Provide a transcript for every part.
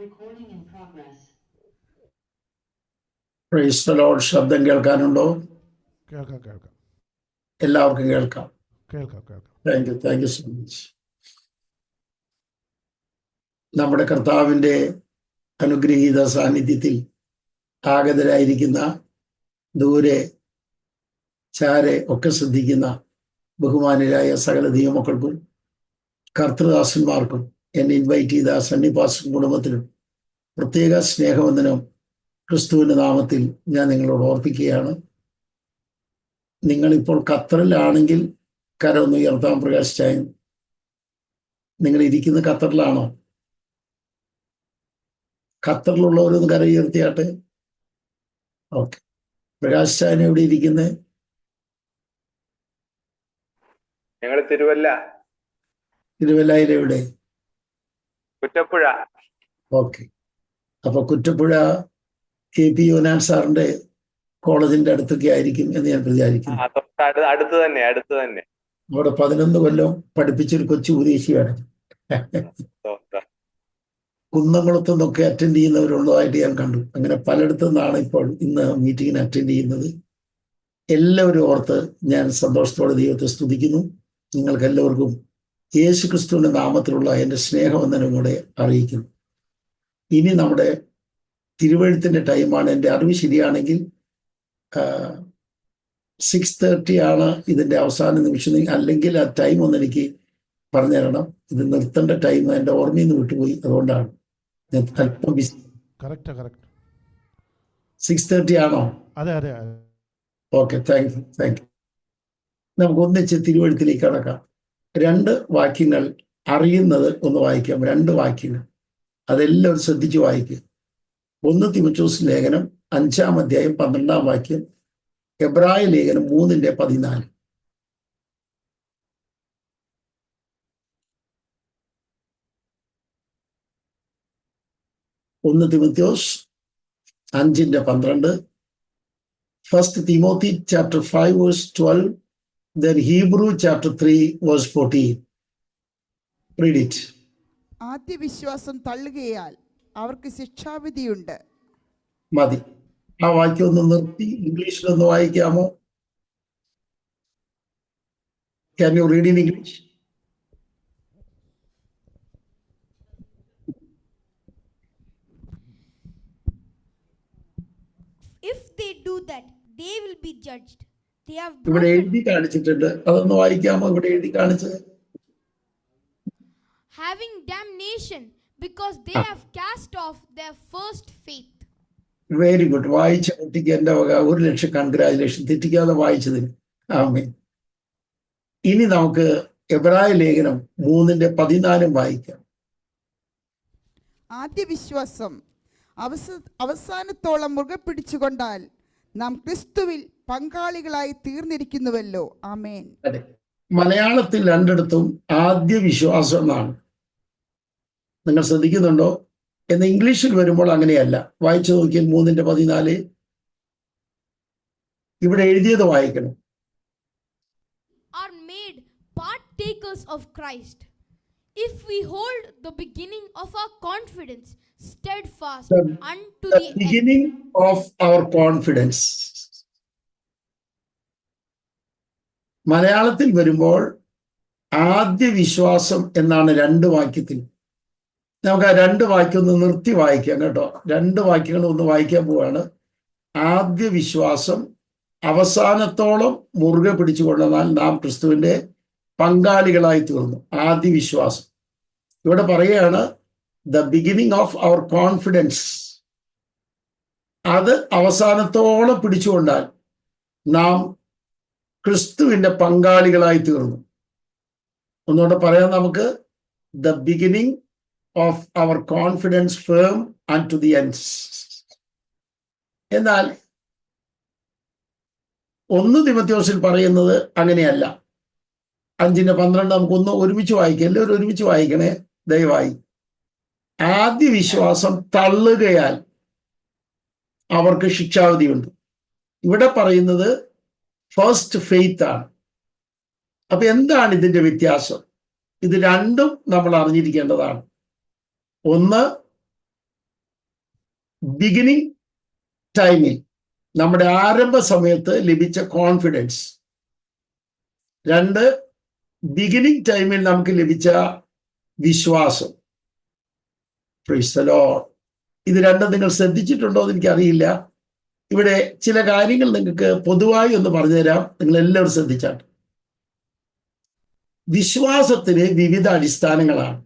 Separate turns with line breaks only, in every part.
Recording in progress.
Price the Lord. ശബ്ദം കേൾക്കാനുണ്ടോ?
കേൾക്കാം.
എല്ലാവർക്കും കേൾക്കാം. Thank you so much. നമ്മുടെ കർത്താവിൻ്റെ അനുഗ്രഹീത സാന്നിധ്യത്തിൽ ആഗതരായിരിക്കുന്ന ദൂരെ ചാരെ ഒക്കെ ശ്രദ്ധിക്കുന്ന ബഹുമാനരായ സകല ദൈവമക്കൾക്കും കർത്തൃദാസന്മാർക്കും എന്നെ ഇൻവൈറ്റ് ചെയ്ത സണ്ണിപാസ്റ്റർ കുടുംബത്തിനും പ്രത്യേക സ്നേഹവന്ദനം ക്രിസ്തുവിൻ്റെ നാമത്തിൽ ഞാൻ നിങ്ങളോട് ഓർപ്പിക്കുകയാണ്. നിങ്ങളിപ്പോൾ ഖത്തറിലാണെങ്കിൽ കരമൊന്ന് ഉയർത്താൻ. പ്രകാശ് ചായൻ, നിങ്ങൾ ഇരിക്കുന്ന ഖത്തറിലാണോ? ഖത്തറിലുള്ളവരൊന്ന് കര ഉയർത്തിയാട്ടെ. ഓക്കെ. പ്രകാശ് ചായൻ എവിടെ ഇരിക്കുന്നത്?
ഞങ്ങൾ
തിരുവല്ലയിൽ എവിടെ?
കുറ്റപ്പുഴ.
ഓക്കെ. അപ്പൊ കുറ്റപ്പുഴ KP യോനാൻ സാറിന്റെ കോളേജിന്റെ അടുത്തൊക്കെ ആയിരിക്കും എന്ന് ഞാൻ വിചാരിക്കുന്നു.
അടുത്ത് തന്നെ.
അവിടെ 11 കൊല്ലം പഠിപ്പിച്ചൊരു കൊച്ചു ഉപദേശിയാണ്. കുന്നംകുളത്തു നിന്നൊക്കെ അറ്റൻഡ് ചെയ്യുന്നവരുള്ളതായിട്ട് ഞാൻ കണ്ടു. അങ്ങനെ പലയിടത്തു നിന്നാണ് ഇപ്പോൾ ഇന്ന് മീറ്റിങ്ങിന് അറ്റൻഡ് ചെയ്യുന്നത്. എല്ലാവരും ഓർത്ത് ഞാൻ സന്തോഷത്തോടെ ദൈവത്തെ സ്തുതിക്കുന്നു. നിങ്ങൾക്ക് എല്ലാവർക്കും യേശു ക്രിസ്തുവിന്റെ നാമത്തിലുള്ള എൻ്റെ സ്നേഹവന്ദനം കൂടെ അറിയിക്കുന്നു. ഇനി നമ്മുടെ തിരുവഴുത്തിന്റെ ടൈമാണ്. എൻ്റെ അറിവ് ശരിയാണെങ്കിൽ 6:30 ആണ് ഇതിൻ്റെ അവസാന നിമിഷം. അല്ലെങ്കിൽ ആ ടൈം ഒന്ന് എനിക്ക് പറഞ്ഞു തരണം. ഇത് നിർത്തേണ്ട ടൈം എൻ്റെ ഓർമ്മയിൽ നിന്ന് വിട്ടുപോയി, അതുകൊണ്ടാണ് ഞാൻ അല്പം ബിസി. 6:30 ആണോ?
അതെ.
Okay, thank you. നമുക്ക് ഒന്നിച്ച് തിരുവഴുത്തിലേക്ക് കടക്കാം. 2 വാക്യങ്ങൾ അറിയുന്നത് ഒന്ന് വായിക്കാം. 2 വാക്യങ്ങൾ അതെല്ലാവരും ശ്രദ്ധിച്ച് വായിക്കുക. 1 തിമോഥെയോസ് ലേഖനം 5-ാം അധ്യായം 12-ാം വാക്യം, എബ്രായ ലേഖനം 3:14. ഒന്ന് തിമോഥെയോസ് 5:12, 1 Timothy chapter 5 verse 12, then Hebrew chapter 3 verse 14. Read it.
ആദ്യ വിശ്വാസം തള്ളുകയാൽ അവർക്ക് ശിക്ഷാവിധിയുണ്ട്.
മതി. ആ വാക്യം ഒന്ന് നിർത്തി ഇംഗ്ലീഷിലൊന്ന് വായിക്കാമോ? Can you read in English?
If they do that, they will be judged. They have
ഇവിടെ എഴുതി കാണിച്ചിട്ടുണ്ട്, അതൊന്ന് വായിക്കാമോ? ഇവിടെ എഴുതി കാണിച്ചത്
having damnation because they have cast off their first faith.
Very good. വായിച്ച കുട്ടിക്ക് എൻ്റെ വക 1,00,000 കൺഗ്രാജുലേഷൻ. തെറ്റിക്കാതെ വായിച്ചതിന്. ആമേൻ. ഇനി നമുക്ക് എബ്രായ ലേഖനം 3:14 വായിക്കാം.
ആദ്യ വിശ്വാസം അവസാനത്തോളം മുറുകെ പിടിച്ചുകൊണ്ടാൽ നാം ക്രിസ്തുവിൽ പങ്കാളികളായി തീർന്നിരിക്കുന്നുവല്ലോ. ആമേൻ.
അതെ, മലയാളത്തിൽ 2 ആദ്യ വിശ്വാസം എന്നാണ്. നിങ്ങൾ ശ്രദ്ധിക്കുന്നുണ്ടോ? എന്ന് ഇംഗ്ലീഷിൽ വരുമ്പോൾ അങ്ങനെയല്ല. വായിച്ചു നോക്കിയാൽ 3:14 ഇവിടെ എഴുതിയത് വായിക്കണം.
Are made partakers of Christ, if we hold the beginning of our confidence steadfast unto the
beginning of our confidence. മലയാളത്തിൽ വരുമ്പോൾ ആദ്യ വിശ്വാസം എന്നാണ് 2 വാക്യത്തിൽ. നമുക്ക് ആ 2 വാക്യം ഒന്ന് നിർത്തി വായിക്കാം കേട്ടോ. 2 വാക്യങ്ങൾ ഒന്ന് വായിക്കാൻ പോവാണ്. ആദ്യ വിശ്വാസം അവസാനത്തോളം മുറുകെ പിടിച്ചുകൊണ്ടെന്നാൽ നാം ക്രിസ്തുവിന്റെ പങ്കാളികളായി തീർന്നു. ആദ്യ വിശ്വാസം ഇവിടെ പറയുകയാണ് the beginning of our confidence. അത് അവസാനത്തോളം പിടിച്ചുകൊണ്ടാൽ നാം ക്രിസ്തുവിന്റെ പങ്കാളികളായി തീർന്നു. ഒന്നുകൂടെ പറയാം നമുക്ക്. The beginning of our confidence firm and to the end. എന്നാൽ 1 തിമോഥെയോസിൽ പറയുന്നത് അങ്ങനെയല്ല. 5:12 നമുക്കൊന്ന് ഒരുമിച്ച് വായിക്കാം. എല്ലാവരും ഒരുമിച്ച് വായിക്കണേ ദയവായി. ആദ്യ വിശ്വാസം തള്ളുകയാൽ അവർക്ക് ശിക്ഷാവിധിയുണ്ട്. ഇവിടെ പറയുന്നത് ഫസ്റ്റ് ഫെയ്ത്ത് ആണ്. അപ്പൊ എന്താണ് ഇതിന്റെ വ്യത്യാസം? ഇത് രണ്ടും നമ്മൾ അറിഞ്ഞിരിക്കേണ്ടതാണ്. ഒന്ന്, ബിഗിനിങ് ടൈമിൽ നമ്മുടെ ആരംഭ സമയത്ത് ലഭിച്ച കോൺഫിഡൻസ്. 2, ബിഗിനിങ് ടൈമിൽ നമുക്ക് ലഭിച്ച വിശ്വാസം. Price the Lord. ഇത് രണ്ടും നിങ്ങൾ ശ്രദ്ധിച്ചിട്ടുണ്ടോ എന്ന് എനിക്കറിയില്ല. ഇവിടെ ചില കാര്യങ്ങൾ നിങ്ങൾക്ക് പൊതുവായി ഒന്ന് പറഞ്ഞുതരാം, നിങ്ങൾ എല്ലാവരും ശ്രദ്ധിച്ചാട്ട്. വിശ്വാസത്തിന് വിവിധ അടിസ്ഥാനങ്ങളാണ്.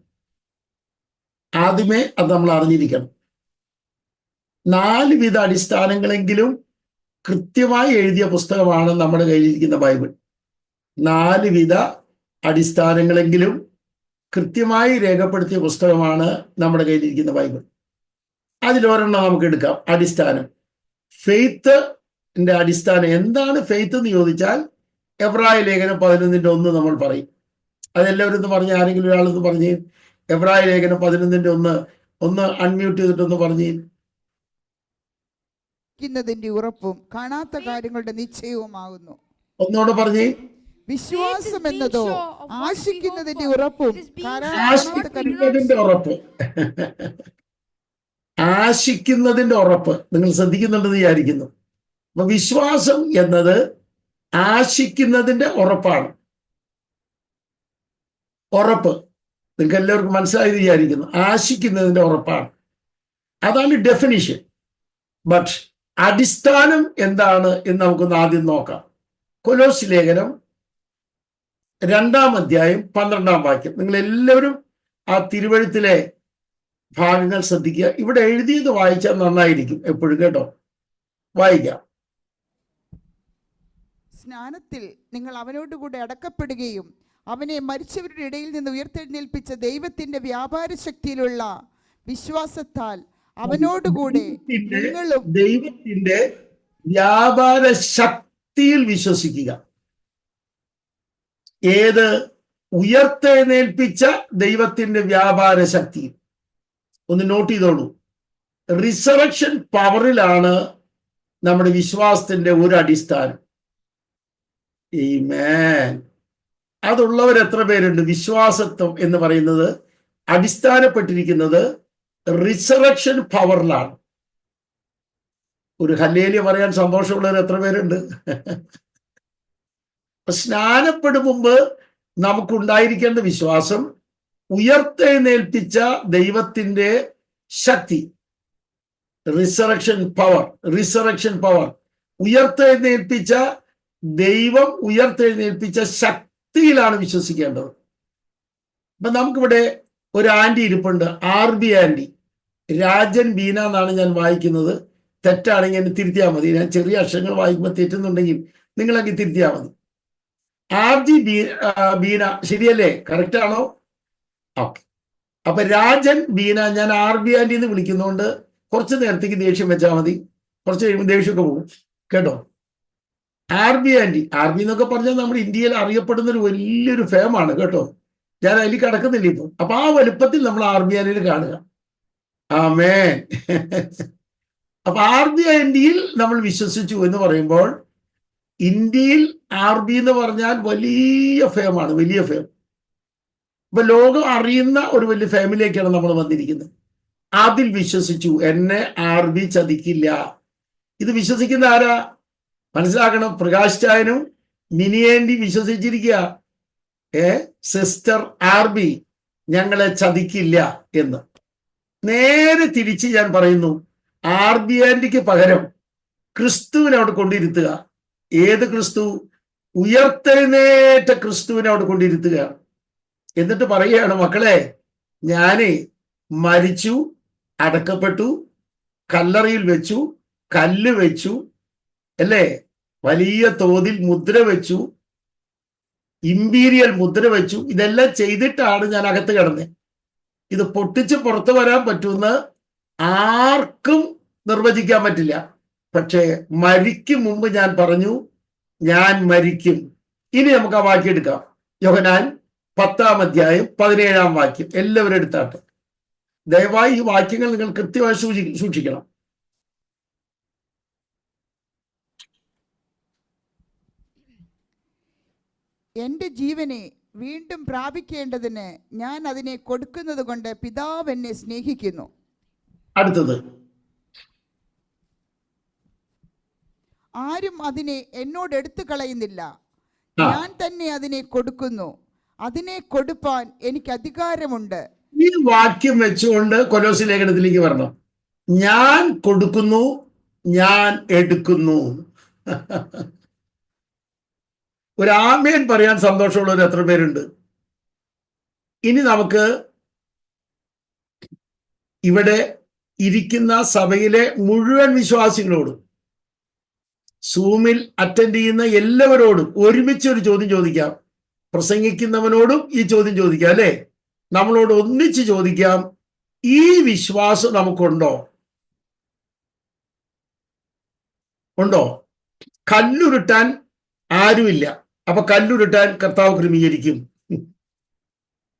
ആദ്യമേ അത് നമ്മൾ അറിഞ്ഞിരിക്കണം. 4 വിധ അടിസ്ഥാനങ്ങളെങ്കിലും കൃത്യമായി എഴുതിയ പുസ്തകമാണ് നമ്മുടെ കയ്യിലിരിക്കുന്ന ബൈബിൾ. 4 വിധ അടിസ്ഥാനങ്ങളെങ്കിലും കൃത്യമായി രേഖപ്പെടുത്തിയ പുസ്തകമാണ് നമ്മുടെ കയ്യിലിരിക്കുന്ന ബൈബിൾ. അതിലൊരെണ്ണം നമുക്ക് എടുക്കാം. അടിസ്ഥാനം, ഫെയ്ത്തിന്റെ അടിസ്ഥാനം. എന്താണ് ഫെയ്ത്ത് എന്ന് ചോദിച്ചാൽ എബ്രായ ലേഖനം 11:1 നമ്മൾ പറയും. അതെല്ലാവരും ഒന്ന് പറഞ്ഞ്, ആരെങ്കിലും ഒരാളൊന്ന് പറഞ്ഞ്, എബ്രായ ലേഖനം 11:1 ഒന്ന് അൺമ്യൂട്ട് ചെയ്തിട്ടൊന്ന് പറഞ്ഞ്.
ക്കുന്നതിന്റെ ഉറപ്പും കാണാത്ത കാര്യങ്ങളുടെ നിശ്ചയവുമാകുന്നു.
ഒന്നുകൂടെ പറഞ്ഞ്.
വിശ്വാസം എന്നതോ ആശിക്കുന്നതിന്റെ ഉറപ്പും
ആശിക്കുന്നതിന്റെ ഉറപ്പ്. ആശിക്കുന്നതിന്റെ ഉറപ്പ് നിങ്ങൾ ശ്രദ്ധിക്കുന്നുണ്ടെന്ന് വിചാരിക്കുന്നു. അപ്പൊ വിശ്വാസം എന്നത് ആശിക്കുന്നതിന്റെ ഉറപ്പാണ്. ഉറപ്പ് നിങ്ങൾക്ക് എല്ലാവർക്കും മനസ്സിലായി വിചാരിക്കുന്നു. ആശിക്കുന്നതിന്റെ ഉറപ്പാണ്. അതാണ് ഡെഫിനിഷൻ. ബട്ട് അടിസ്ഥാനം എന്താണ് എന്ന് നമുക്കൊന്ന് ആദ്യം നോക്കാം. കൊലോസ് ലേഖനം 2-ാം അധ്യായം 12-ാം വാക്യം. നിങ്ങൾ എല്ലാവരും ആ തിരുവഴുത്തിലെ ഭാഗങ്ങൾ ശ്രദ്ധിക്കുക. ഇവിടെ എഴുതിയത് വായിച്ചാൽ നന്നായിരിക്കും എപ്പോഴും, കേട്ടോ. വായിക്കാം.
സ്നാനത്തിൽ നിങ്ങൾ അവനോടുകൂടെ അടക്കപ്പെടുകയും അവനെ മരിച്ചവരുടെ ഇടയിൽ നിന്ന് ഉയർത്തെഴുന്നേൽപ്പിച്ച ദൈവത്തിന്റെ വ്യാപാര ശക്തിയിലുള്ള വിശ്വാസത്താൽ അവനോടുകൂടെ നിങ്ങളും
ദൈവത്തിന്റെ വ്യാപാര ശക്തിയിൽ വിശ്വസിക്കുക. ഏത്? ഉയർത്തെഴുന്നേൽപ്പിച്ച ദൈവത്തിന്റെ വ്യാപാര ശക്തി. ഒന്ന് നോട്ട് ചെയ്തോളൂ. റിസറക്ഷൻ പവറിലാണ് നമ്മുടെ വിശ്വാസത്തിന്റെ ഒരു അടിസ്ഥാനം. ആമേൻ. അതുള്ളവർ എത്ര പേരുണ്ട്? വിശ്വാസത്വം എന്ന് പറയുന്നത് അടിസ്ഥാനപ്പെട്ടിരിക്കുന്നത് റിസറക്ഷൻ പവറിലാണ്. ഒരു ഹല്ലേലൂയ പറയാൻ സന്തോഷമുള്ളവർ എത്ര പേരുണ്ട്? സ്നാനപ്പെടും മുമ്പ് നമുക്കുണ്ടായിരിക്കേണ്ട വിശ്വാസം ഉയർത്തെഴുന്നേൽപ്പിച്ച ദൈവത്തിന്റെ ശക്തി, റിസറക്ഷൻ പവർ. റിസറക്ഷൻ പവർ, ഉയർത്തെഴുന്നേൽപ്പിച്ച ദൈവം ഉയർത്തെഴുന്നേൽപ്പിച്ച ശക്തിയിലാണ് വിശ്വസിക്കേണ്ടത്. അപ്പൊ നമുക്കിവിടെ ഒരു ആന്റി ഇരിപ്പുണ്ട്, RB ആന്റി. രാജൻ ബീന എന്നാണ് ഞാൻ വായിക്കുന്നത്. തെറ്റാണെങ്കിൽ എന്നെ തിരുത്തിയാൽ മതി. ഞാൻ ചെറിയ അക്ഷരങ്ങൾ വായിക്കുമ്പോൾ തെറ്റുന്നുണ്ടെങ്കിൽ നിങ്ങളങ്ങ് തിരുത്തിയാൽ മതി. RG ബീന ശരിയല്ലേ? കറക്റ്റ് ആണോ? ഓക്കെ. അപ്പൊ രാജൻ ബീന, ഞാൻ RB ആന്റി എന്ന് വിളിക്കുന്നതുകൊണ്ട് കുറച്ച് നേരത്തേക്ക് ദേഷ്യം വെച്ചാൽ മതി. കുറച്ച് കഴിയുമ്പോൾ ദേഷ്യമൊക്കെ പോകും, കേട്ടോ. RB ആന്റി, RB എന്നൊക്കെ പറഞ്ഞാൽ നമ്മുടെ ഇന്ത്യയിൽ അറിയപ്പെടുന്ന ഒരു വലിയൊരു ഫേമാണ്, കേട്ടോ. ഞാൻ അതിൽ കിടക്കുന്നില്ല ഇപ്പൊ. അപ്പൊ ആ വലുപ്പത്തിൽ നമ്മൾ RB ആന്റിയിൽ കാണുക. ആമേൻ. അപ്പൊ RB ആന്റിയിൽ നമ്മൾ വിശ്വസിച്ചു എന്ന് പറയുമ്പോൾ ഇന്ത്യയിൽ RB എന്ന് പറഞ്ഞാൽ വലിയ ഫേമാണ്, വലിയ ഫേം. ഇപ്പൊ ലോകം അറിയുന്ന ഒരു വലിയ ഫാമിലിയൊക്കെയാണ് നമ്മൾ വന്നിരിക്കുന്നത്. അതിൽ വിശ്വസിച്ചു. എന്നെ RB ചതിക്കില്ല. ഇത് വിശ്വസിക്കുന്ന ആരാ? മനസ്സിലാക്കണം. പ്രകാശ് ചായനും മിനിയേന്റി വിശ്വസിച്ചിരിക്കുക. സിസ്റ്റർ RB ഞങ്ങളെ ചതിക്കില്ല എന്ന്. നേരെ തിരിച്ച് ഞാൻ പറയുന്നു, RB ആന്റിക്ക് പകരം ക്രിസ്തുവിനെ അവിടെ കൊണ്ടിരുത്തുക. ഏത് ക്രിസ്തു? ഉയർത്തെഴുന്നേറ്റ ക്രിസ്തുവിനെ അവിടെ കൊണ്ടിരുത്തുക. എന്നിട്ട് പറയുകയാണ്, മക്കളെ, ഞാന് മരിച്ചു, അടക്കപ്പെട്ടു, കല്ലറയിൽ വെച്ചു, കല്ല് വെച്ചു, അല്ലേ, വലിയ തോതിൽ മുദ്ര വെച്ചു, ഇമ്പീരിയൽ മുദ്ര വെച്ചു. ഇതെല്ലാം ചെയ്തിട്ടാണ് ഞാൻ അകത്ത് കിടന്നത്. ഇത് പൊട്ടിച്ച് പുറത്തു വരാൻ പറ്റുമെന്ന് ആർക്കും നിർവചിക്കാൻ പറ്റില്ല. പക്ഷേ മരിക്കും മുമ്പ് ഞാൻ പറഞ്ഞു, ഞാൻ മരിക്കും. ഇനി നമുക്ക് ആ വാക്യം എടുക്കാം. യോഹന്നാൻ 10-ാം അധ്യായം 17-ാം വാക്യം. എല്ലാവരും എടുത്താട്ടെ. ദയവായി ഈ വാക്യങ്ങൾ നിങ്ങൾ കൃത്യമായി സൂക്ഷിക്കണം.
എന്റെ ജീവനെ വീണ്ടും പ്രാപിക്കേണ്ടതിന് ഞാൻ അതിനെ കൊടുക്കുന്നത് കൊണ്ട് പിതാവ് എന്നെ സ്നേഹിക്കുന്നു.
അടുത്തത്,
ആരും അതിനെ എന്നോട് എടുത്തു കളയുന്നില്ല.
ആ.
ഞാൻ തന്നെ അതിനെ കൊടുക്കുന്നു. അതിനെ കൊടുപ്പാൻ എനിക്ക് അധികാരമുണ്ട്.
ഈ വാക്യം വെച്ചുകൊണ്ട് കൊലോസി ലേഖനത്തിലേക്ക് വരണം. ഞാൻ കൊടുക്കുന്നു, ഞാൻ എടുക്കുന്നു. ഒരു ആമേൻ പറയാൻ സന്തോഷമുള്ളവർ എത്ര പേരുണ്ട്? ഇനി നമുക്ക് ഇവിടെ ഇരിക്കുന്ന സഭയിലെ മുഴുവൻ വിശ്വാസികളോടും സൂമിൽ അറ്റൻഡ് ചെയ്യുന്ന എല്ലാവരോടും ഒരുമിച്ച് ഒരു ചോദ്യം ചോദിക്കാം. പ്രസംഗിക്കുന്നവനോടും ഈ ചോദ്യം ചോദിക്കാം, അല്ലേ? നമ്മളോട് ഒന്നിച്ച് ചോദിക്കാം, ഈ വിശ്വാസം നമുക്കുണ്ടോ? ഉണ്ടോ? കല്ലുരുട്ടാൻ ആരുമില്ല, അപ്പൊ കല്ലുരുട്ടാൻ കർത്താവ് ക്രമീകരിക്കും.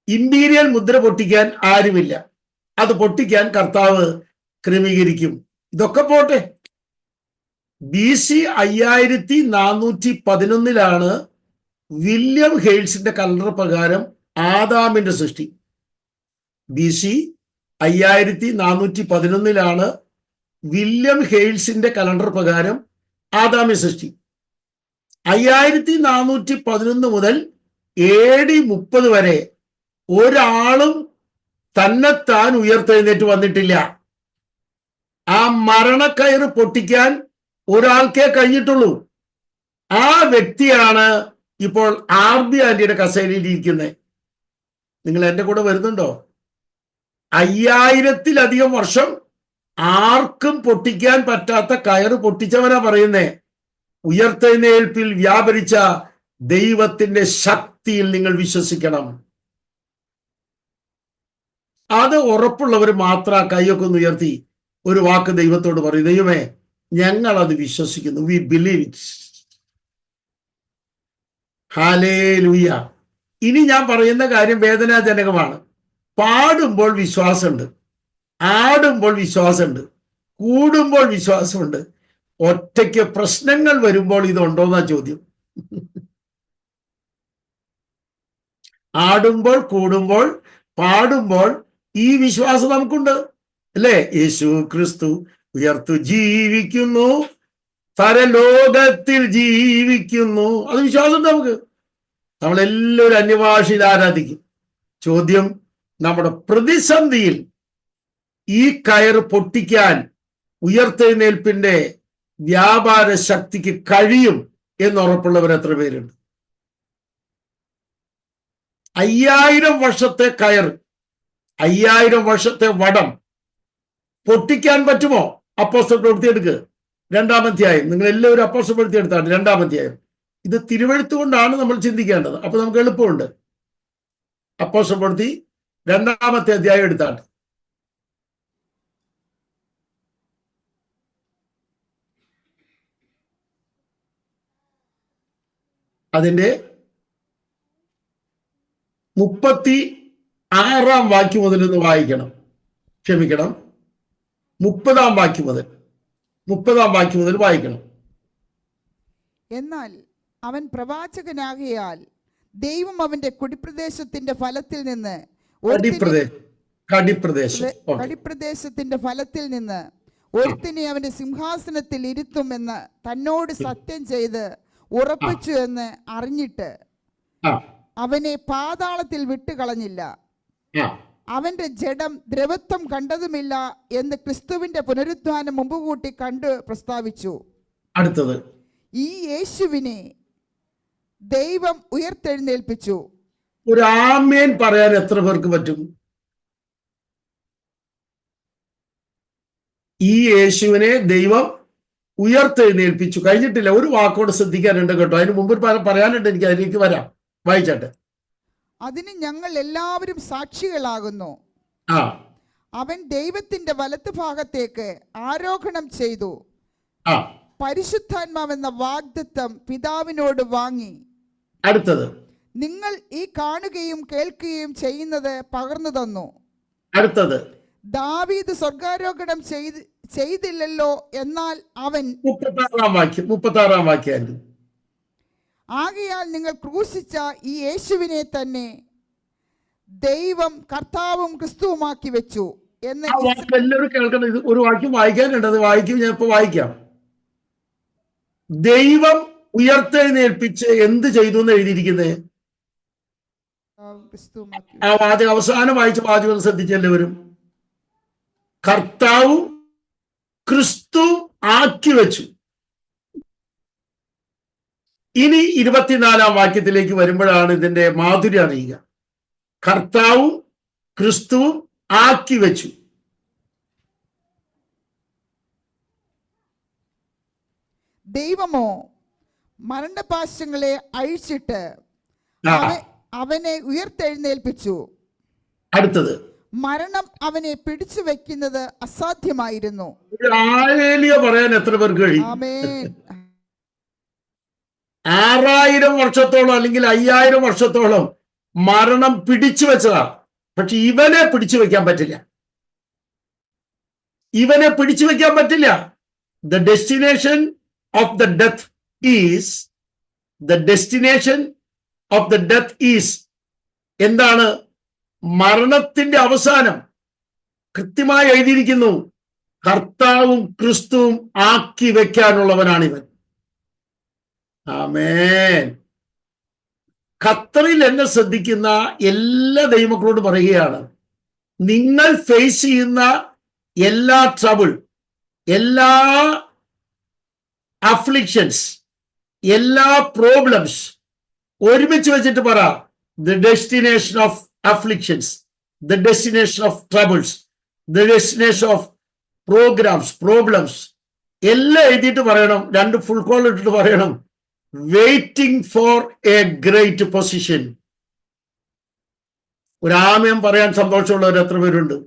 ഇമ്പീരിയൽ മുദ്ര പൊട്ടിക്കാൻ ആരുമില്ല, അത് പൊട്ടിക്കാൻ കർത്താവ് ക്രമീകരിക്കും. ഇതൊക്കെ പോട്ടെ, BC 5411 വില്യം ഹെയ്ൽസിന്റെ കലണ്ടർ പ്രകാരം ആദാമിന്റെ സൃഷ്ടി. BC 5411 വില്യം ഹെയ്ൽസിന്റെ കലണ്ടർ പ്രകാരം ആദാമിന്റെ സൃഷ്ടി. 5411 മുതൽ AD 30 വരെ ഒരാളും തന്നെത്താൻ ഉയർത്തെഴുന്നേറ്റ് വന്നിട്ടില്ല. ആ മരണക്കയറ് പൊട്ടിക്കാൻ ഒരാൾക്കേ കഴിഞ്ഞിട്ടുള്ളൂ. ആ വ്യക്തിയാണ് ഇപ്പോൾ RB ആന്റിയുടെ കസേരയിൽ ഇരിക്കുന്നത്. നിങ്ങൾ എൻ്റെ കൂടെ വരുന്നുണ്ടോ? 5000-ലധികം വർഷം ആർക്കും പൊട്ടിക്കാൻ പറ്റാത്ത കയറ് പൊട്ടിച്ചവനാ പറയുന്നേ. ഉയർത്തെഴുന്നേൽപ്പിൽ വ്യാപരിച്ച ദൈവത്തിന്റെ ശക്തിയിൽ നിങ്ങൾ വിശ്വസിക്കണം. അത് ഉറപ്പുള്ളവർ മാത്രം കൈയൊക്കെ ഒന്ന് ഉയർത്തി ഒരു വാക്ക് ദൈവത്തോട് പറയും, ദൈവമേ, ഞങ്ങൾ അത് വിശ്വസിക്കുന്നു. We believe it. ഹല്ലേലൂയ. ഇനി ഞാൻ പറയുന്ന കാര്യം വേദനാജനകമാണ്. പാടുമ്പോൾ വിശ്വാസമുണ്ട്, ആടുമ്പോൾ വിശ്വാസമുണ്ട്, കൂടുമ്പോൾ വിശ്വാസമുണ്ട്. ഒറ്റയ്ക്ക് പ്രശ്നങ്ങൾ വരുമ്പോൾ ഇതുണ്ടോന്നാ ചോദ്യം. ആടുമ്പോൾ, കൂടുമ്പോൾ, പാടുമ്പോൾ ഈ വിശ്വാസം നമുക്കുണ്ട്, അല്ലേ? യേശു ക്രിസ്തു ഉയർത്തു ജീവിക്കുന്നു, പരലോകത്തിൽ ജീവിക്കുന്നു. അത് വിശ്വാസം നമുക്ക്. നമ്മളെല്ലാവരും അന്യഭാഷയിൽ ആരാധിക്കും. ചോദ്യം, നമ്മുടെ പ്രതിസന്ധിയിൽ ഈ കയറ് പൊട്ടിക്കാൻ ഉയർത്തെഴുന്നേൽപ്പിന്റെ വ്യാപാര ശക്തിക്ക് കഴിയും എന്നുറപ്പുള്ളവർ എത്ര പേരുണ്ട്? 5000 വർഷത്തെ കയറ്, 5000 വർഷത്തെ വടം പൊട്ടിക്കാൻ പറ്റുമോ? അപ്പോസ്തല പ്രവൃത്തി എടുക്ക്, 2-ാം അധ്യായം. നിങ്ങൾ എല്ലാവരും അപ്പോസ്തല പ്രവൃത്തി എടുത്താണ്, 2-ാം അധ്യായം. ഇത് തിരുവെഴുത്ത് കൊണ്ടാണ് നമ്മൾ ചിന്തിക്കേണ്ടത്. അപ്പൊ നമുക്ക് എളുപ്പമുണ്ട്. അപ്പോസ്തല പ്രവൃത്തി 2-ാമത്തെ അധ്യായം എടുത്താണ്. അതിന്റെ 36-ാം വാക്യം മുതൽ ഒന്ന് വായിക്കണം. ക്ഷമിക്കണം, 30-ാം വാക്യം മുതൽ വായിക്കണം.
എന്നാൽ അവൻ പ്രവാചകനാകിയാൽ ദൈവം അവന്റെ കുടിപ്രദേശത്തിന്റെ ഫലത്തിൽ നിന്ന് കടിപ്രദേശത്തിന്റെ ഫലത്തിൽ നിന്ന് ഒരുത്തിനെ അവന്റെ സിംഹാസനത്തിൽ ഇരുത്തുമെന്ന് തന്നോട് സത്യം ചെയ്ത് ഉറപ്പിച്ചു എന്ന് അറിഞ്ഞിട്ട് അവനെ പാതാളത്തിൽ വിട്ടുകളഞ്ഞില്ല. അവന്റെ ജഡം ദ്രവത്വം കണ്ടതുമില്ല എന്ന് ക്രിസ്തുവിന്റെ പുനരുത്ഥാനം മുമ്പുകൂട്ടി കണ്ടു പ്രസ്താവിച്ചു.
അടുത്തത്,
ഈ യേശുവിനെ ദൈവം ഉയർത്തെഴുന്നേൽപ്പിച്ചു.
ഒരു ആമേൻ പറയാൻ എത്ര പേർക്ക് പറ്റും? ഈ യേശുവിനെ ദൈവം ഉയർത്തെഴുന്നേൽപ്പിച്ചു. കഴിഞ്ഞിട്ടില്ല, ഒരു വാക്കോട് ശ്രദ്ധിക്കാനുണ്ട് കേട്ടോ. അതിന് മുമ്പ് പറയാനുണ്ട്, എനിക്ക് അതിലേക്ക് വരാം. വായിച്ചാട്ടെ.
അതിന് ഞങ്ങൾ എല്ലാവരും സാക്ഷികളാകുന്നു. അവൻ ദൈവത്തിന്റെ വലത്ത് ഭാഗത്തേക്ക് ആരോഹണം ചെയ്തു. പരിശുദ്ധാത്മാവെന്ന വാഗ്ദത്തം പിതാവിനോട് വാങ്ങി.
അടുത്തത്,
നിങ്ങൾ ഈ കാണുകയും കേൾക്കുകയും ചെയ്യുന്നത് പകർന്നു തന്നു.
അടുത്തത്,
ദാവീദ് സ്വർഗാരോഹണം ചെയ്തില്ലല്ലോ, എന്നാൽ അവൻ
36-ാം വാക്യം.
ആകയാൽ നിങ്ങൾ ക്രൂശിച്ച ഈ യേശുവിനെ തന്നെ ദൈവം കർത്താവും ക്രിസ്തുവുമാക്കി വെച്ചു എന്ന്
എല്ലാവരും കേൾക്കണം. ഇത് ഒരു വാക്യം വായിക്കാനുണ്ട്, അത് വായിക്കും. ഞാൻ ഇപ്പൊ വായിക്കാം. ദൈവം ഉയർത്തെഴുന്നേൽപ്പിച്ച് എന്ത് ചെയ്തു എന്ന് എഴുതിയിരിക്കുന്നത്?
ക്രിസ്തുവുമാക്കി
ആ വാചകം അവസാനം വായിച്ച വാചകം ശ്രദ്ധിച്ചെല്ലാവരും. കർത്താവ് ക്രിസ്തു ആക്കി വെച്ചു. ഇനി 24-ാം വാക്യത്തിലേക്ക് വരുമ്പോഴാണ് ഇതിന്റെ മാധുര്യം അറിയുക. കർത്താവും ക്രിസ്തുവും ആക്കി വെച്ചു.
ദൈവമോ മരണപാശങ്ങളെ അഴിച്ചിട്ട്
ആ,
അവനെ ഉയർത്തെഴുന്നേൽപ്പിച്ചു.
അടുത്തത്
മരണം അവനെ പിടിച്ചു വെക്കുന്നത് അസാധ്യമായിരുന്നു.
ഒരു ആലേലിയ പറയാൻ എത്ര പേർക്ക് കഴിയും?
ആമേൻ.
6000 വർഷത്തോളം അല്ലെങ്കിൽ 5000 വർഷത്തോളം മരണം പിടിച്ചു വെച്ചതാ. പക്ഷെ ഇവനെ പിടിച്ചു വെക്കാൻ പറ്റില്ല. ഇവനെ പിടിച്ചു വെക്കാൻ പറ്റില്ല. The destination of the death is എന്താണ്? മരണത്തിന്റെ അവസാനം കൃത്യമായി എഴുതിയിരിക്കുന്നു. കർത്താവും ക്രിസ്തുവും ആക്കി വെക്കാനുള്ളവനാണിവൻ. ആമേൻ. ഖത്തറിൽ എന്നെ ശ്രദ്ധിക്കുന്ന എല്ലാ ദൈവമക്കളോട് പറയുകയാണ്, നിങ്ങൾ ഫേസ് ചെയ്യുന്ന എല്ലാ ട്രബിൾ, എല്ലാ അഫ്ലിക്ഷൻസ്, എല്ലാ പ്രോബ്ലംസ് ഒരുമിച്ച് വെച്ചിട്ട് പറ, the destination of afflictions, the destination of troubles, the destination of problems എല്ലാം എഴുതിയിട്ട് പറയണം. 2 ഫുൾ കോൾ ഇട്ടിട്ട് പറയണം, waiting for A great position. ഒരു ആമയം പറയാൻ സന്തോഷമുള്ളവർ എത്ര പേരുണ്ട്?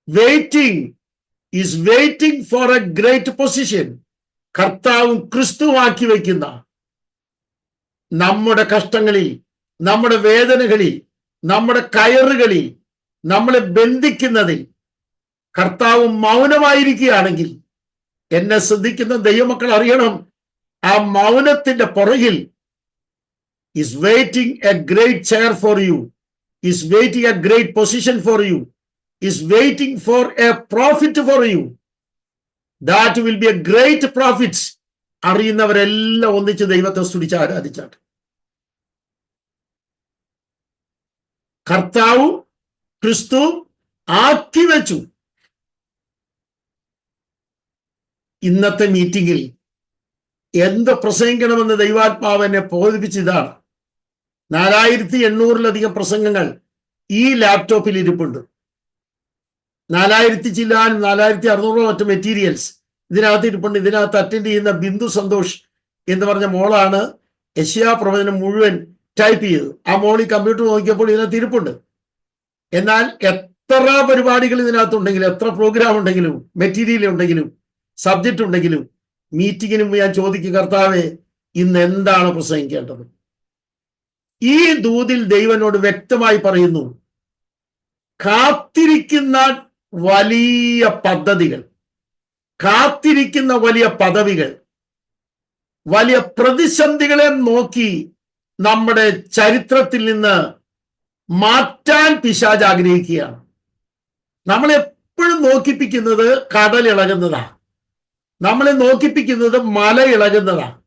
Waiting for A great position. കർത്താവും ക്രിസ്തുവാക്കി വയ്ക്കുന്ന നമ്മുടെ കഷ്ടങ്ങളിൽ, നമ്മുടെ വേദനകളിൽ, നമ്മുടെ കയറുകളിൽ, നമ്മളെ ബന്ധിക്കുന്നതിൽ കർത്താവ് മൗനമായിരിക്കുകയാണെങ്കിൽ, എന്നെ ശ്രദ്ധിക്കുന്ന ദൈവമക്കൾ അറിയണം, ആ മൗനത്തിന്റെ പുറകിൽ is waiting a great chair for you, is waiting a great position for you, is waiting for a profit for you. That will be a great profits. അറിയുന്നവരെല്ലാം ഒന്നിച്ച് ദൈവത്തെ സ്തുതിച്ച് ആരാധിച്ചാട്ട്. കർത്താവും ക്രിസ്തു ആക്കി വെച്ചു. ഇന്നത്തെ മീറ്റിംഗിൽ എന്ത് പ്രസംഗിക്കണമെന്ന് ദൈവാത്മാവ് എന്നെ ബോധിപ്പിച്ചതാണ്. 4800-ലധികം പ്രസംഗങ്ങൾ ഈ ലാപ്ടോപ്പിൽ ഇരിപ്പുണ്ട്. 4000 ചില്ലാനും 4600 മറ്റു മെറ്റീരിയൽസ് ഇതിനകത്ത് ഇരിപ്പുണ്ട്. ഇതിനകത്ത് അറ്റൻഡ് ചെയ്യുന്ന ബിന്ദു സന്തോഷ് എന്ന് പറഞ്ഞ മോളാണ് യെശയ്യാ പ്രവചനം മുഴുവൻ ടൈപ്പ് ചെയ്തത്. ആ മോളി കമ്പ്യൂട്ടർ നോക്കിയപ്പോൾ ഇതിനകത്ത് ഇരിപ്പുണ്ട്. എന്നാൽ എത്ര പരിപാടികൾ ഇതിനകത്തുണ്ടെങ്കിലും, എത്ര പ്രോഗ്രാം ഉണ്ടെങ്കിലും, മെറ്റീരിയൽ ഉണ്ടെങ്കിലും, സബ്ജക്റ്റ് ഉണ്ടെങ്കിലും, മീറ്റിങ്ങിനും ഞാൻ ചോദിക്കും, കർത്താവേ ഇന്ന് എന്താണ് പ്രസംഗിക്കേണ്ടത്? ഈ ദൂതിൽ ദൈവനോട് വ്യക്തമായി പറയുന്നു, കാത്തിരിക്കുന്ന വലിയ പദ്ധതികൾ, കാത്തിരിക്കുന്ന വലിയ പദവികൾ, വലിയ പ്രതിസന്ധികളെ നോക്കി നമ്മുടെ ചരിത്രത്തിൽ നിന്ന് മാറ്റാൻ പിശാച് ആഗ്രഹിക്കുകയാണ്. നമ്മളെപ്പോഴും നോക്കിപ്പിക്കുന്നത് കടൽ ഇളകുന്നതാണ്, നമ്മളെ നോക്കിപ്പിക്കുന്നത് മല ഇളകുന്നതാണ്,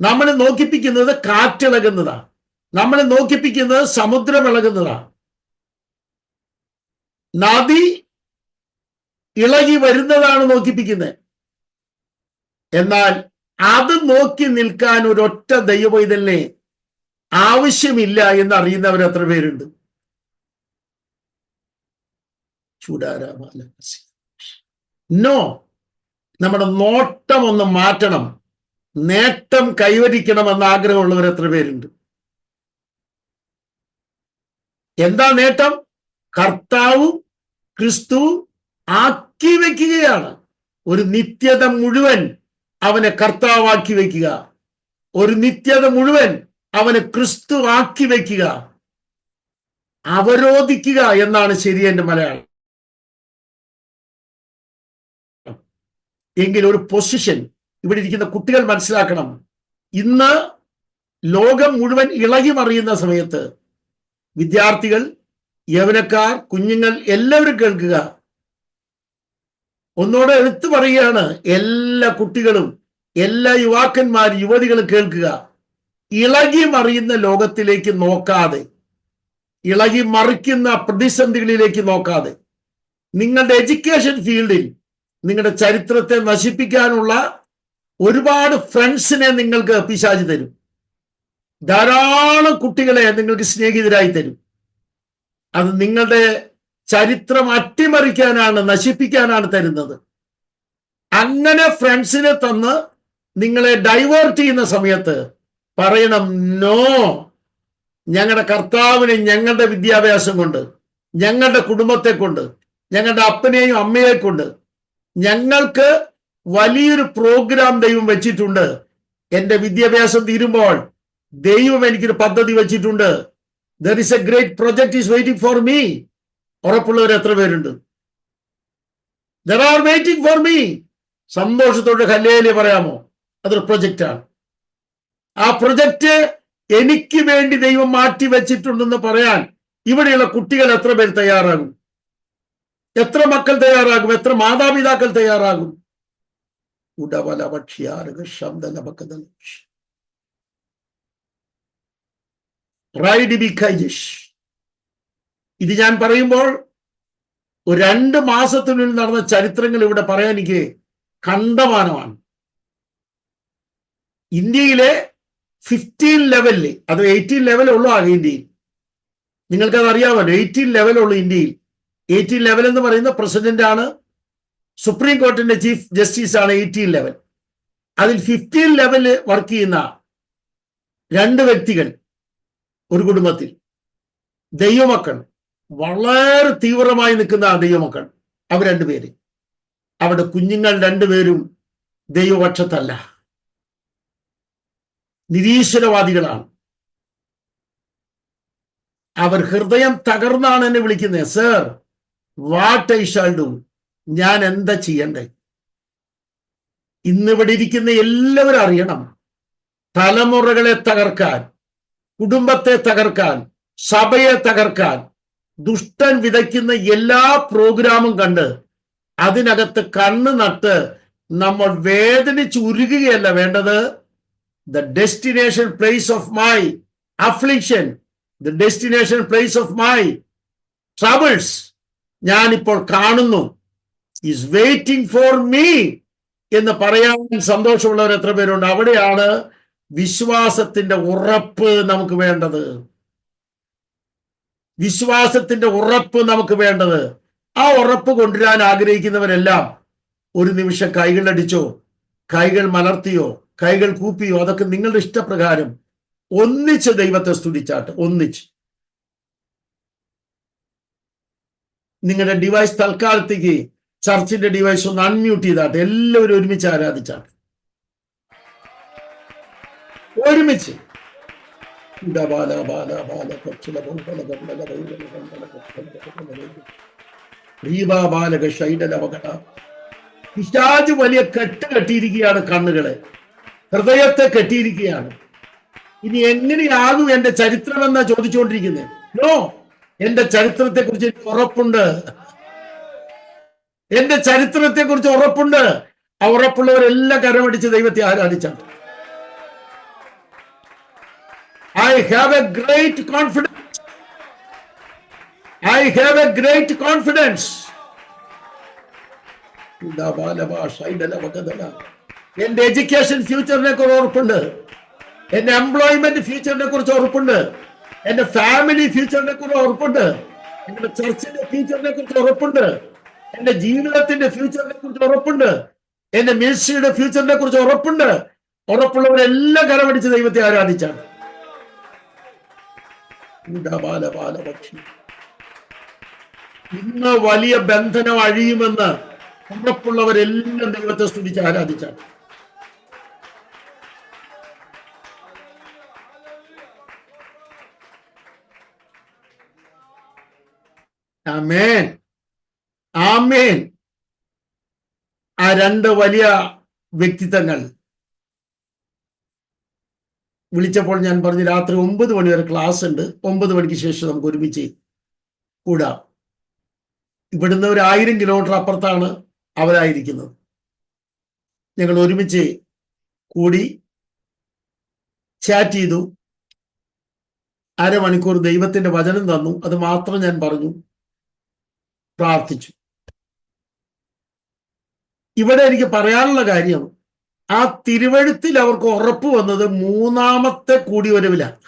നമ്മളെ നോക്കിപ്പിക്കുന്നത് കാറ്റിളകുന്നതാണ്, നമ്മളെ നോക്കിപ്പിക്കുന്നത് സമുദ്രം ഇളകുന്നതാണ്, നദി ഇളകി വരുന്നതാണ് നോക്കിപ്പിക്കുന്നത്. എന്നാൽ അത് നോക്കി നിൽക്കാൻ ഒരൊറ്റ ദൈവപൈതലിനെ ആവശ്യമില്ല എന്ന് അറിയുന്നവർ എത്ര പേരുണ്ട്? നോ, നമ്മുടെ നോട്ടം ഒന്ന് മാറ്റണം, നേട്ടം കൈവരിക്കണമെന്ന് ആഗ്രഹമുള്ളവർ എത്ര പേരുണ്ട്? എന്താ നേട്ടം? കർത്താവും ക്രിസ്തുവും ആക്കി വെക്കുകയാണ്. ഒരു നിത്യത മുഴുവൻ അവനെ കർത്താവാക്കി വെക്കുക, ഒരു നിത്യത മുഴുവൻ അവനെ ക്രിസ്തു ആക്കി വെക്കുക, അവരോധിക്കുക എന്നാണ് ശരി എന്റെ മലയാളം. എങ്കിൽ ഒരു പൊസിഷൻ ഇവിടെ ഇരിക്കുന്ന കുട്ടികൾ മനസ്സിലാക്കണം. ഇന്ന് ലോകം മുഴുവൻ ഇളകി മറിയുന്ന സമയത്ത് വിദ്യാർത്ഥികൾ, യൗവനക്കാർ, കുഞ്ഞുങ്ങൾ എല്ലാവരും കേൾക്കുക. ഒന്നുകൂടെ എടുത്തു പറയുകയാണ്, എല്ലാ കുട്ടികളും, എല്ലാ യുവാക്കന്മാരും യുവതികളും കേൾക്കുക. ഇളകി മറിയുന്ന ലോകത്തിലേക്ക് നോക്കാതെ, ഇളകി മറിക്കുന്ന പ്രതിസന്ധികളിലേക്ക് നോക്കാതെ, നിങ്ങളുടെ എഡ്യൂക്കേഷൻ ഫീൽഡിൽ നിങ്ങളുടെ ചരിത്രത്തെ നശിപ്പിക്കാനുള്ള ഒരുപാട് ഫ്രണ്ട്സിനെ നിങ്ങൾക്ക് പിശാച് തരും. ധാരാളം കുട്ടികളെ നിങ്ങൾക്ക് സ്നേഹിതരായി തരും. അത് നിങ്ങളുടെ ചരിത്രം അട്ടിമറിക്കാനാണ്, നശിപ്പിക്കാനാണ് തരുന്നത്. അങ്ങനെ ഫ്രണ്ട്സിനെ തന്ന് നിങ്ങളെ ഡൈവേർട്ട് ചെയ്യുന്ന സമയത്ത് പറയണം, നോ, ഞങ്ങളുടെ കർത്താവിനെ ഞങ്ങളുടെ വിദ്യാഭ്യാസം കൊണ്ട്, ഞങ്ങളുടെ കുടുംബത്തെ കൊണ്ട്, ഞങ്ങളുടെ അപ്പനെയും അമ്മയെ കൊണ്ട് ഞങ്ങൾക്ക് വലിയൊരു പ്രോഗ്രാം ദൈവം വെച്ചിട്ടുണ്ട്. എൻ്റെ വിദ്യാഭ്യാസം തീരുമ്പോൾ ദൈവം എനിക്കൊരു പദ്ധതി വെച്ചിട്ടുണ്ട്. There is a great project is waiting for me. ഉറപ്പുള്ളവർ എത്ര പേരുണ്ട്? There are waiting for me. സന്തോഷത്തോടെ ഹല്ലേലൂയ പറയാമോ? അതൊരു പ്രൊജക്റ്റാണ്. ആ പ്രൊജക്റ്റ് എനിക്ക് വേണ്ടി ദൈവം മാറ്റി വെച്ചിട്ടുണ്ടെന്ന് പറയാൻ ഇവിടെയുള്ള കുട്ടികൾ എത്ര പേർ തയ്യാറാകും? എത്ര മക്കൾ തയ്യാറാകും? എത്ര മാതാപിതാക്കൾ തയ്യാറാകും? ഇത് ഞാൻ പറയുമ്പോൾ ഒരു 2 മാസത്തിനുള്ളിൽ നടന്ന ചരിത്രങ്ങൾ ഇവിടെ പറയാൻ എനിക്ക് കണ്ടമാനമാണ്. ഇന്ത്യയിലെ 15 ലെവലില്, അത് 18 ലെവലുള്ളൂ ആകെ ഇന്ത്യയിൽ. നിങ്ങൾക്കത് അറിയാമല്ലോ, 18 ലെവലുള്ളൂ ഇന്ത്യയിൽ. 18 ലെവൽ എന്ന് പറയുന്ന പ്രസിഡന്റ് ആണ്, സുപ്രീം കോർട്ടിന്റെ ചീഫ് ജസ്റ്റിസ് ആണ് 18 ലെവൽ. അതിൽ 15 ലെവലിൽ വർക്ക് ചെയ്യുന്ന 2 വ്യക്തികൾ ഒരു കുടുംബത്തിൽ, ദൈവമക്കൾ, വളരെ തീവ്രമായി നിൽക്കുന്ന ദൈവമക്കൾ, അവർ 2 പേര്, അവരുടെ കുഞ്ഞുങ്ങൾ 2 പേരും ദൈവപക്ഷത്തല്ല, നിരീശ്വരവാദികളാണ്. അവർ ഹൃദയം തകർന്നാണ് എന്നെ വിളിക്കുന്നത്, sir what I shall do, ഞാൻ എന്താ ചെയ്യണ്ടേ? ഇന്നിവിടെ ഇരിക്കുന്ന എല്ലാവരും അറിയണം, തലമുറകളെ തകർക്കാൻ, കുടുംബത്തെ തകർക്കാൻ, സഭയെ തകർക്കാൻ ദുഷ്ടൻ വിതയ്ക്കുന്ന എല്ലാ പ്രോഗ്രാമും കണ്ട് അതിനകത്ത് കണ്ണ് നട്ട് നമ്മൾ വേദനിച്ചുരുകുകയല്ല വേണ്ടത്. The destination place of my affliction, the destination place of my troubles, ഞാനിപ്പോൾ കാണുന്നു, is waiting for me എന്ന് പറയാൻ സന്തോഷമുള്ളവർ എത്ര പേരുണ്ട്? അവിടെയാണ് വിശ്വാസത്തിന്റെ ഉറപ്പ് നമുക്ക് വേണ്ടത്. വിശ്വാസത്തിന്റെ ഉറപ്പ് നമുക്ക് വേണ്ടത്. ആ ഉറപ്പ് കൊണ്ടുവരാൻ ആഗ്രഹിക്കുന്നവരെല്ലാം ഒരു നിമിഷം കൈകളടിച്ചോ, കൈകൾ മലർത്തിയോ, കൈകൾ കൂപ്പിയോ, അതൊക്കെ നിങ്ങളുടെ ഇഷ്ടപ്രകാരം ഒന്നിച്ച് ദൈവത്തെ സ്തുതിച്ചാട്ട്. ഒന്നിച്ച് നിങ്ങളുടെ ഡിവൈസ് തൽക്കാലത്തേക്ക്, ചർച്ചിന്റെ ഡിവൈസ് ഒന്ന് അൺമ്യൂട്ട് ചെയ്താട്ട് എല്ലാവരും ഒരുമിച്ച് ആരാധിച്ചാട്ട്. ഒരുമിച്ച് പിശാച് വലിയ കെട്ട് കെട്ടിയിരിക്കുകയാണ്, കണ്ണുകളെ, ഹൃദയത്തെ കെട്ടിയിരിക്കുകയാണ്. ഇനി എങ്ങനെയാകും എന്റെ ചരിത്രം എന്നാ ചോദിച്ചുകൊണ്ടിരിക്കുന്നത്. നോ, എന്റെ ചരിത്രത്തെ കുറിച്ച് എനിക്ക് ഉറപ്പുണ്ട്. എന്റെ ചരിത്രത്തെ കുറിച്ച് ഉറപ്പുണ്ട്. ആ ഉറപ്പുള്ളവരെല്ലാം കരമടിച്ച് ദൈവത്തെ ആരാധിച്ചാണ്. I have a great confidence. I have a great confidence. എന്റെ എഡ്യൂക്കേഷൻ ഫ്യൂച്ചറിനെ കുറിച്ച് ഉറപ്പുണ്ട്. എന്റെ എംപ്ലോയ്മെന്റ് ഫ്യൂച്ചറിനെ കുറിച്ച് ഉറപ്പുണ്ട്. എന്റെ ഫാമിലി ഫ്യൂച്ചറിനെ കുറിച്ച് ഉറപ്പുണ്ട്. എന്റെ ചർച്ചിന്റെ ഫ്യൂച്ചറിനെ കുറിച്ച് ഉറപ്പുണ്ട്. എന്റെ ജീവിതത്തിന്റെ ഫ്യൂച്ചറിനെ കുറിച്ച് ഉറപ്പുണ്ട്. എന്റെ മിനിസ്ട്രിയുടെ ഫ്യൂച്ചറിനെ കുറിച്ച് ഉറപ്പുണ്ട്. ഉറപ്പുള്ളവരെല്ലാം കരമടിച്ച് ദൈവത്തെ ആരാധിച്ചാണ്. ഇന്ന് വലിയ ബന്ധനം അഴിയുമെന്ന് ഉറപ്പുള്ളവരെല്ലാം ദൈവത്തെ സ്തുതിച്ച് ആരാധിച്ചാണ്. ആമേൻ, ആമേൻ. ആ 2 വലിയ വ്യക്തിത്വങ്ങൾ വിളിച്ചപ്പോൾ ഞാൻ പറഞ്ഞു, രാത്രി 9 മണി വരെ ക്ലാസ് ഉണ്ട്, 9 മണിക്ക് ശേഷം നമുക്ക് ഒരുമിച്ച് കൂടാം. ഇവിടുന്ന് ഒരു 1000 കിലോമീറ്റർ അപ്പുറത്താണ് അവരായിരിക്കുന്നത്. ഞങ്ങൾ ഒരുമിച്ച് കൂടി ചാറ്റ് ചെയ്തു. അരമണിക്കൂർ ദൈവത്തിന്റെ വചനം തന്നു. അത് മാത്രം ഞാൻ പറഞ്ഞു, പ്രാർത്ഥിച്ചു. ഇവിടെ എനിക്ക് പറയാനുള്ള കാര്യം, ആ തിരുവഴുത്തിൽ അവർക്ക് ഉറപ്പ് വന്നത് മൂന്നാമത്തെ കൂടിവരവിലാണ്.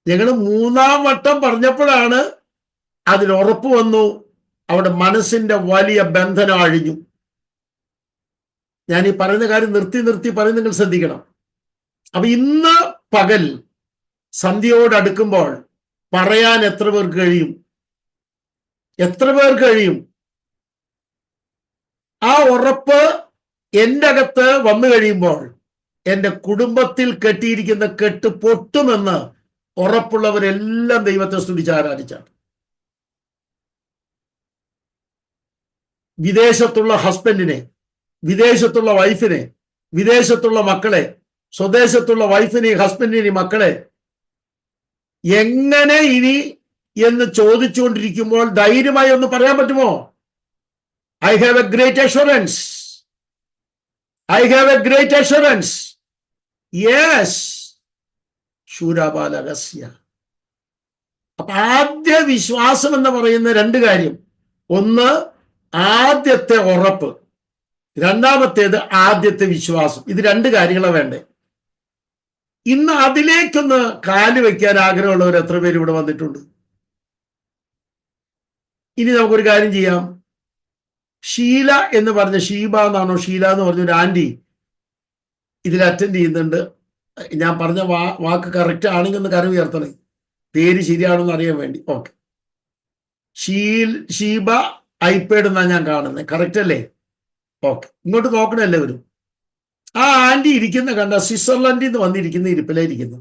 ഞങ്ങൾ 3-ാം വട്ടം പറഞ്ഞപ്പോഴാണ് അതിൽ ഉറപ്പ് വന്നു. അവിടെ മനസ്സിന്റെ വലിയ ബന്ധനം അഴിഞ്ഞു. ഞാൻ ഈ പറയുന്ന കാര്യം നിർത്തി പറയും, നിങ്ങൾ ശ്രദ്ധിക്കണം. അപ്പൊ ഇന്ന് പകൽ സന്ധ്യയോടടുക്കുമ്പോൾ പറയാൻ എത്ര പേർക്ക് കഴിയും? എത്ര പേർക്ക് കഴിയും? ആ ഉറപ്പ് എൻ്റെ അകത്ത് വന്നു കഴിയുമ്പോൾ എൻ്റെ കുടുംബത്തിൽ കെട്ടിയിരിക്കുന്ന കെട്ട് പൊട്ടുമെന്ന് ഉറപ്പുള്ളവരെല്ലാം ദൈവത്തെ സ്തുതിച്ച് ആരാധിച്ചാണ്. വിദേശത്തുള്ള ഹസ്ബൻഡിനെ, വിദേശത്തുള്ള വൈഫിനെ, വിദേശത്തുള്ള മക്കളെ, സ്വദേശത്തുള്ള വൈഫിനെയും ഹസ്ബൻഡിനെയും മക്കളെ എങ്ങനെ ഇനി എന്ന് ചോദിച്ചുകൊണ്ടിരിക്കുമ്പോൾ ധൈര്യമായി ഒന്ന് പറയാൻ പറ്റുമോ? I have a great assurance, I have a great assurance. Yes, ശൂരാബാലകസ്യ. അപ്പൊ ആദ്യ വിശ്വാസം എന്ന് പറയുന്ന രണ്ട് കാര്യം. ഒന്ന് ആദ്യത്തെ ഉറപ്പ്, രണ്ടാമത്തേത് ആദ്യത്തെ വിശ്വാസം. ഇത് രണ്ട് കാര്യങ്ങളാണ് വേണ്ടേ. ഇന്ന് അതിലേക്കൊന്ന് കാല് വെക്കാൻ ആഗ്രഹമുള്ളവർ എത്ര പേര് ഇവിടെ വന്നിട്ടുണ്ട്? ഇനി നമുക്കൊരു കാര്യം ചെയ്യാം. ഷീല എന്ന് പറഞ്ഞ, ഷീബ എന്നാണോ ഷീല എന്ന് പറഞ്ഞൊരു ആന്റി ഇതിൽ അറ്റൻഡ് ചെയ്യുന്നുണ്ട്. ഞാൻ പറഞ്ഞ വാക്ക് കറക്റ്റ് ആണെങ്കിൽ ഒന്ന് കരം ഉയർത്തണേ, പേര് ശരിയാണെന്ന് അറിയാൻ വേണ്ടി. ഓക്കെ, ഷീബ ഐപാഡ് എന്നാണ് ഞാൻ കാണുന്നത്, കറക്റ്റ് അല്ലേ? ഓക്കെ, ഇങ്ങോട്ട് നോക്കണേ എല്ലാവരും. ആ ആന്റി ഇരിക്കുന്ന കണ്ട സ്വിറ്റ്സർലൻഡിൽ നിന്ന് വന്നിരിക്കുന്ന ഇരിപ്പിലായിരിക്കുന്നു,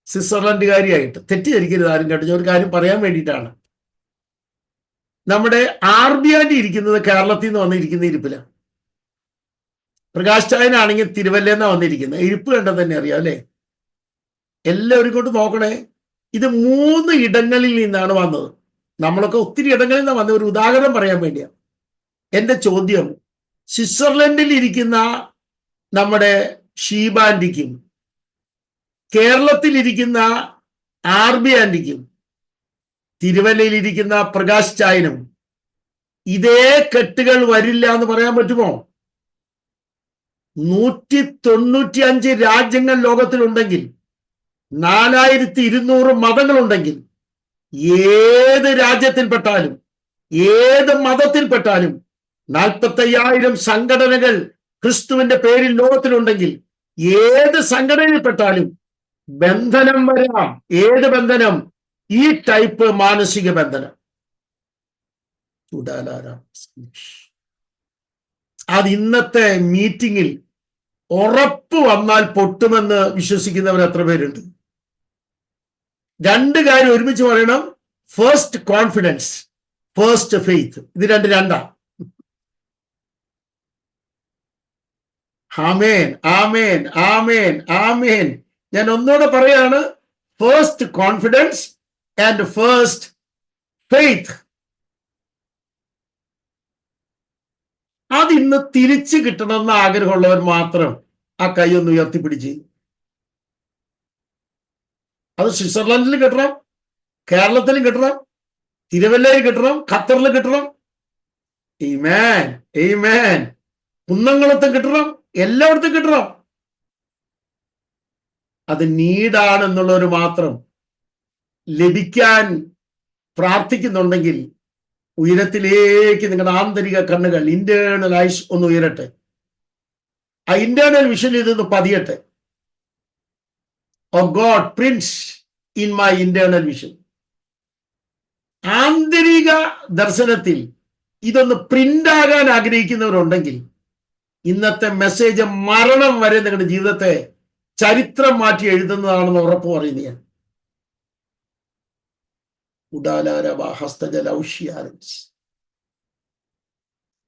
സ്വിറ്റ്സർലൻഡുകാരിയായിട്ട്. തെറ്റിദ്ധരിക്കരുത് ആരും കേട്ടോ, ഞാൻ ഒരു കാര്യം പറയാൻ വേണ്ടിയിട്ടാണ്. നമ്മുടെ RB ആന്റി ഇരിക്കുന്നത് കേരളത്തിൽ നിന്ന് വന്നിരിക്കുന്ന ഇരിപ്പിലാണ്. പ്രകാശ് ചായനാണെങ്കിൽ തിരുവല്ലേന്നാ വന്നിരിക്കുന്നത്. ഇരിപ്പ് കണ്ടാൽ തന്നെ അറിയാം അല്ലേ? എല്ലാവരും കൊണ്ട് നോക്കണേ. ഇത് 3 ഇടങ്ങളിൽ നിന്നാണ് വന്നത്. നമ്മളൊക്കെ ഒത്തിരി ഇടങ്ങളിൽ നിന്നാണ് വന്നത്. ഒരു ഉദാഹരണം പറയാൻ വേണ്ടിയാണ്. എന്റെ ചോദ്യം, സ്വിറ്റ്സർലൻഡിൽ ഇരിക്കുന്ന നമ്മുടെ ഷീബ ആന്റിക്കും കേരളത്തിൽ ഇരിക്കുന്ന RB ആന്റിക്കും തിരുവല്ലയിൽ ഇരിക്കുന്ന പ്രകാശ് ചായനും ഇതേ കെട്ടുകൾ വരില്ല എന്ന് പറയാൻ പറ്റുമോ? 195 രാജ്യങ്ങൾ ലോകത്തിലുണ്ടെങ്കിൽ, 4200 മതങ്ങളുണ്ടെങ്കിൽ, ഏത് രാജ്യത്തിൽപ്പെട്ടാലും ഏത് മതത്തിൽപ്പെട്ടാലും 45,000 സംഘടനകൾ ക്രിസ്തുവിന്റെ പേരിൽ ലോകത്തിലുണ്ടെങ്കിൽ, ഏത് സംഘടനയിൽപ്പെട്ടാലും ബന്ധനം വരാം. ഏത് ബന്ധനം? ഈ ടൈപ്പ് മാനസിക ബന്ധനം. അത് ഇന്നത്തെ മീറ്റിംഗിൽ ഉറപ്പ് വന്നാൽ പൊട്ടുമെന്ന് വിശ്വസിക്കുന്നവർ എത്ര പേരുണ്ട്? രണ്ട് കാര്യം ഒരുമിച്ച് പറയണം. First confidence, first faith. ഇത് രണ്ടാ. ആമേൻ, ആമേൻ, ആമേൻ, ആമേൻ. ഞാൻ ഒന്നുകൂടെ പറയാണ്. First confidence and first faith. അതിന്ന് തിരിച്ചു കിട്ടണമെന്ന് ആഗ്രഹമുള്ളവർ മാത്രം ആ കൈ ഒന്ന് ഉയർത്തിപ്പിടിച്ച്. അത് സ്വിറ്റ്സർലൻഡിൽ കിട്ടണം, കേരളത്തിലും കിട്ടണം, തിരുവല്ലയിൽ കിട്ടണം, ഖത്തറിൽ കിട്ടണം. ആമേൻ, ആമേൻ. കുന്നംകുളത്തും കിട്ടണം, എല്ലായിടത്തും കിട്ടണം. അത് നീഡാണെന്നുള്ളവർ മാത്രം ലഭിക്കാൻ പ്രാർത്ഥിക്കുന്നുണ്ടെങ്കിൽ ഉയരത്തിലേക്ക് നിങ്ങളുടെ ആന്തരിക കണ്ണുകൾ, ഇന്റേണൽ ഐസ് ഒന്ന് ഉയരട്ടെ. ആ ഇന്റേണൽ വിഷൻ ഇതൊന്ന് പതിയട്ടെ. O God, prince in my internal vision. ആന്തരിക ദർശനത്തിൽ ഇതൊന്ന് പ്രിന്റ് ആകാൻ ആഗ്രഹിക്കുന്നവരുണ്ടെങ്കിൽ ഇന്നത്തെ മെസ്സേജ് മരണം വരെ നിങ്ങളുടെ ജീവിതത്തെ ചരിത്രം മാറ്റി എഴുതുന്നതാണെന്ന് ഉറപ്പ് പറയുന്നു ഞാൻ.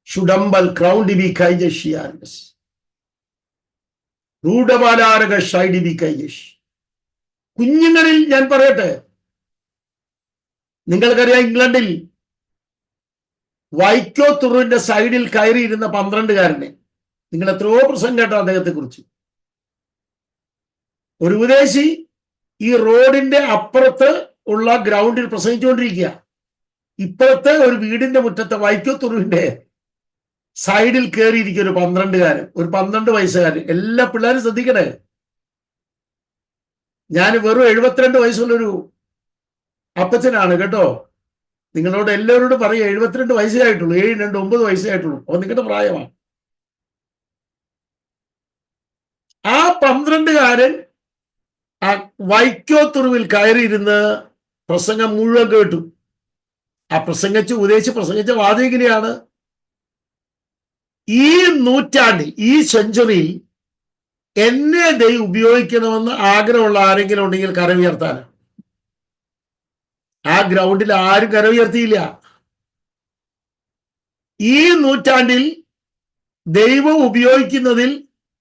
ഷുഡംബൽ ക്രൗണ്ടിബി കൈജഷിയാർഗസ് റൂഡബാലാരക ഷൈഡിബി കൈജഷ്. കുഞ്ഞുങ്ങളിൽ ഞാൻ പറയട്ടെ, നിങ്ങൾക്കറിയാം, ഇംഗ്ലണ്ടിൽ വൈക്കോ തുറുവിന്റെ സൈഡിൽ കയറിയിരുന്ന 12കാരനെ, നിങ്ങൾ എത്രയോ പ്രസംഗം കേട്ടോ അദ്ദേഹത്തെ കുറിച്ച്. ഒരു ഉപദേശി ഈ റോഡിന്റെ അപ്പുറത്ത് ഉള്ള ഗ്രൗണ്ടിൽ പ്രസംഗിച്ചുകൊണ്ടിരിക്കുക. ഇപ്പോഴത്തെ ഒരു വീടിന്റെ മുറ്റത്തെ വൈക്കോ തുറുവിന്റെ സൈഡിൽ കയറിയിരിക്കുക ഒരു 12കാരൻ, ഒരു 12 വയസ്സുകാരൻ. എല്ലാ പിള്ളേരും ശ്രദ്ധിക്കണേ. ഞാൻ വെറും 72 വയസ്സുള്ളൊരു അപ്പച്ചനാണ് കേട്ടോ. നിങ്ങളോട് എല്ലാവരോടും പറയുക, 72 വയസ്സേ ആയിട്ടുള്ളൂ. 7, 2, 9 വയസ്സേ ആയിട്ടുള്ളൂ. അപ്പൊ നിങ്ങളുടെ പ്രായമാണ്. ആ 12കാരൻ ആ വൈക്കോ തുറുവിൽ കയറിയിരുന്ന് പ്രസംഗം മുഴുവൻ കേട്ടു. ആ പ്രസംഗിച്ച വാദം ഇങ്ങനെയാണ്: ഈ നൂറ്റാണ്ടിൽ, ഈ സെഞ്ചുറിയിൽ എന്നെ ദൈവം ഉപയോഗിക്കണമെന്ന് ആഗ്രഹമുള്ള ആരെങ്കിലും ഉണ്ടെങ്കിൽ കരമുയർത്താൻ. ആ ഗ്രൗണ്ടിൽ ആരും കരമുയർത്തിയില്ല. ഈ നൂറ്റാണ്ടിൽ ദൈവം ഉപയോഗിക്കുന്നതിൽ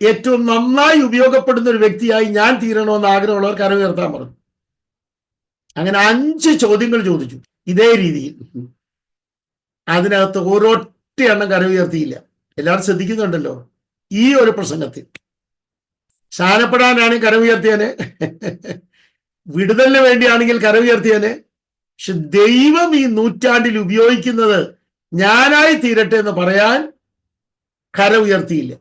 ഏറ്റവും നന്നായി ഉപയോഗപ്പെടുന്ന ഒരു വ്യക്തിയായി ഞാൻ തീരണമെന്ന് ആഗ്രഹമുള്ളവർ കരമുയർത്താൻ പറഞ്ഞു. അങ്ങനെ 5 ചോദ്യങ്ങൾ ചോദിച്ചു ഇതേ രീതിയിൽ. അതിനകത്ത് ഒരൊറ്റ എണ്ണം കരമുയർത്തിയില്ല. എല്ലാവരും ശ്രദ്ധിക്കുന്നുണ്ടല്ലോ. ഈ ഒരു പ്രസംഗത്തിൽ സ്ഥാനപ്പെടാനാണെങ്കിൽ കരമുയർത്തിയനെ, വിടുതലിന് വേണ്ടിയാണെങ്കിൽ കരമുയർത്തിയനെ. പക്ഷെ ദൈവം ഈ നൂറ്റാണ്ടിൽ ഉപയോഗിക്കുന്നത് ഞാനായി തീരട്ടെ എന്ന് പറയാൻ കരമുയർത്തിയില്ല.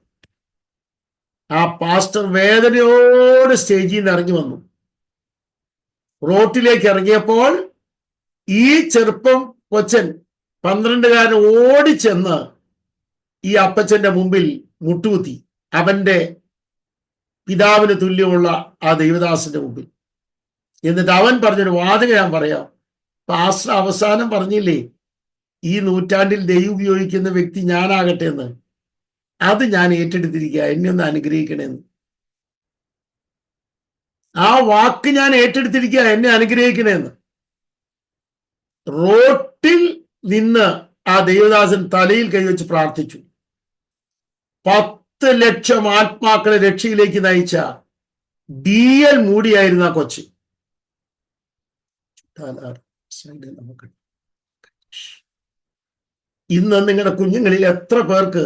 ആ പാസ്റ്റർ വേദനയോടെ സ്റ്റേജിൽ നിന്ന് ഇറങ്ങി വന്നു. റോട്ടിലേക്ക് ഇറങ്ങിയപ്പോൾ ഈ ചെറുപ്പം കൊച്ചൻ 12കാരൻ ഓടിച്ചെന്ന് ഈ അപ്പച്ചന്റെ മുമ്പിൽ മുട്ടുകുത്തി. അവന്റെ പിതാവിന് തുല്യമുള്ള ആ ദൈവദാസന്റെ മുമ്പിൽ. എന്നിട്ട് അവൻ പറഞ്ഞൊരു വാചകം ഞാൻ പറയാം. പാസ്റ്റർ അവസാനം പറഞ്ഞില്ലേ, ഈ നൂറ്റാണ്ടിൽ ദൈവം ഉപയോഗിക്കുന്ന വ്യക്തി ഞാനാകട്ടെ എന്ന്. അത് ഞാൻ ഏറ്റെടുത്തിരിക്കുക, എന്നെ ഒന്ന് അനുഗ്രഹിക്കണമെന്ന്. ആ വാക്ക് ഞാൻ ഏറ്റെടുത്തിരിക്കുക, എന്നെ അനുഗ്രഹിക്കണമെന്ന്. റോട്ടിൽ നിന്ന് ആ ദൈവദാസൻ തലയിൽ കൈവച്ച് പ്രാർത്ഥിച്ചു. 10 ലക്ഷം ആത്മാക്കളെ രക്ഷയിലേക്ക് നയിച്ച DL മൂടിയായിരുന്ന ആ കൊച്ച്. ഇന്ന് നിങ്ങളുടെ കുഞ്ഞുങ്ങളിൽ എത്ര പേർക്ക്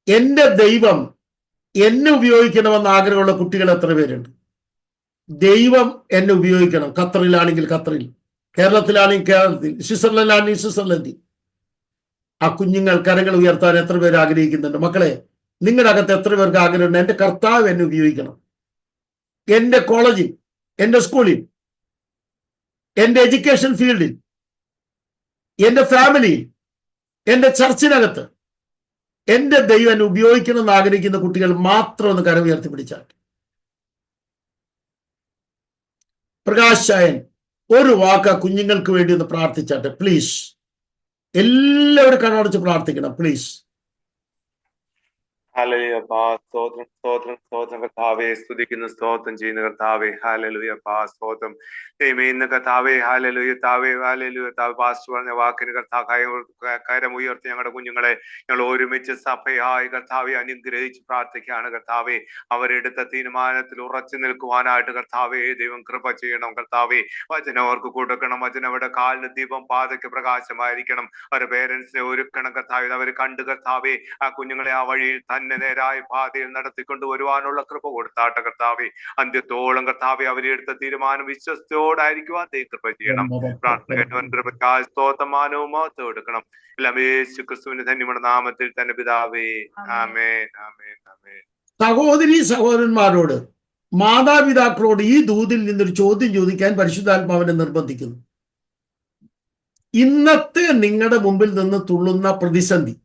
എന്റെ ദൈവം എന്നെ ഉപയോഗിക്കണമെന്ന് ആഗ്രഹമുള്ള കുട്ടികൾ എത്ര പേരുണ്ട്? ദൈവം എന്നെ ഉപയോഗിക്കണം. ഖത്തറിലാണെങ്കിൽ ഖത്തറിൽ, കേരളത്തിലാണെങ്കിൽ കേരളത്തിൽ, സ്വിറ്റ്സർലൻഡിലാണെങ്കിൽ സ്വിറ്റ്സർലൻഡിൽ. ആ കുഞ്ഞുങ്ങൾ കരങ്ങൾ ഉയർത്താൻ എത്ര പേര് ആഗ്രഹിക്കുന്നുണ്ട്? മക്കളെ, നിങ്ങളുടെ അകത്ത് എത്ര പേർക്ക് ആഗ്രഹമുണ്ട്? എന്റെ കർത്താവ് എന്നെ ഉപയോഗിക്കണം. എന്റെ കോളേജിൽ, എന്റെ സ്കൂളിൽ, എന്റെ എഡ്യൂക്കേഷൻ ഫീൽഡിൽ, എന്റെ ഫാമിലിയിൽ, എന്റെ ചർച്ചിനകത്ത് എന്റെ ദൈവം എന്നെ ഉപയോഗിക്കണം എന്ന് ആഗ്രഹിക്കുന്ന കുട്ടികൾ മാത്രം ഒന്ന് കരം ഉയർത്തി പിടിച്ചാൽ. പ്രകാശ് ചായൻ ഒരു വാക്ക് കുഞ്ഞുങ്ങൾക്ക് വേണ്ടി ഒന്ന് പ്രാർത്ഥിച്ചാട്ടെ പ്ലീസ്. എല്ലാവരും കണ്ണടച്ച് പ്രാർത്ഥിക്കണം പ്ലീസ്.
ഹല്ലേലൂയ. സ്തോത്രം സ്തോത്രം സ്തോത്രം കർത്താവേ, സ്തുതിക്കുന്നു, സ്തോത്രം ചെയ്യുന്ന കർത്താവേ. ഹല്ലേലൂയ. സ്തോത്രം ദൈവമേ. ഇന്ന് കർത്താവേ, ഹല്ലേലൂയ താവേ, ഹല്ലേലൂയ താവേ. പാസ്റ്റർ പറഞ്ഞ വാക്കിന് കരം ഉയർത്തി ഞങ്ങളുടെ കുഞ്ഞുങ്ങളെ ഞങ്ങൾ ഒരുമിച്ച് സഭയായി കർത്താവെ അനുഗ്രഹിച്ച് പ്രാർത്ഥിക്കുകയാണ് കർത്താവെ. അവരെടുത്ത തീരുമാനത്തിൽ ഉറച്ചു നിൽക്കുവാനായിട്ട് കർത്താവെ ദൈവം കൃപ ചെയ്യണം കർത്താവെ. വചനം അവർക്ക് കൊടുക്കണം. വചനം അവരുടെ കാലിന് ദീപം, പാതയ്ക്ക് പ്രകാശമായിരിക്കണം. അവരുടെ പേരൻസിനെ ഒരുക്കണം കർത്താവെ. അവർ കണ്ടു കർത്താവെ ആ കുഞ്ഞുങ്ങളെ ആ വഴിയിൽ തന്നെ നേരായ പാതയിൽ നടത്തിക്കൊണ്ട് വരുവാനുള്ള കൃപ കൊടുത്താട്ടെ കർത്താവെ. അന്ത്യത്തോളം കർത്താവെ അവരെ എടുത്ത തീരുമാനം വിശ്വസ്തയോടായിരിക്കുവാൻ കൃപ ചെയ്യണം. പ്രാർത്ഥന സ്തോത്രമാനവും മഹത്വം എടുക്കണം. എല്ലാം യേശു ക്രിസ്തുവിന്റെ ധന്യമുള്ള നാമത്തിൽ തന്നെ പിതാവേ. ആമേൻ ആമേൻ ആമേൻ.
സഹോദരി സഹോദരന്മാരോട്, മാതാപിതാക്കളോട് ഈ ദൂതിൽ നിന്നൊരു ചോദ്യം ചോദിക്കാൻ പരിശുദ്ധാത്മാവിനെ നിർബന്ധിക്കുന്നു. ഇന്നത്തെ നിങ്ങളുടെ മുമ്പിൽ നിന്ന് തുള്ളുന്ന പ്രതിസന്ധി,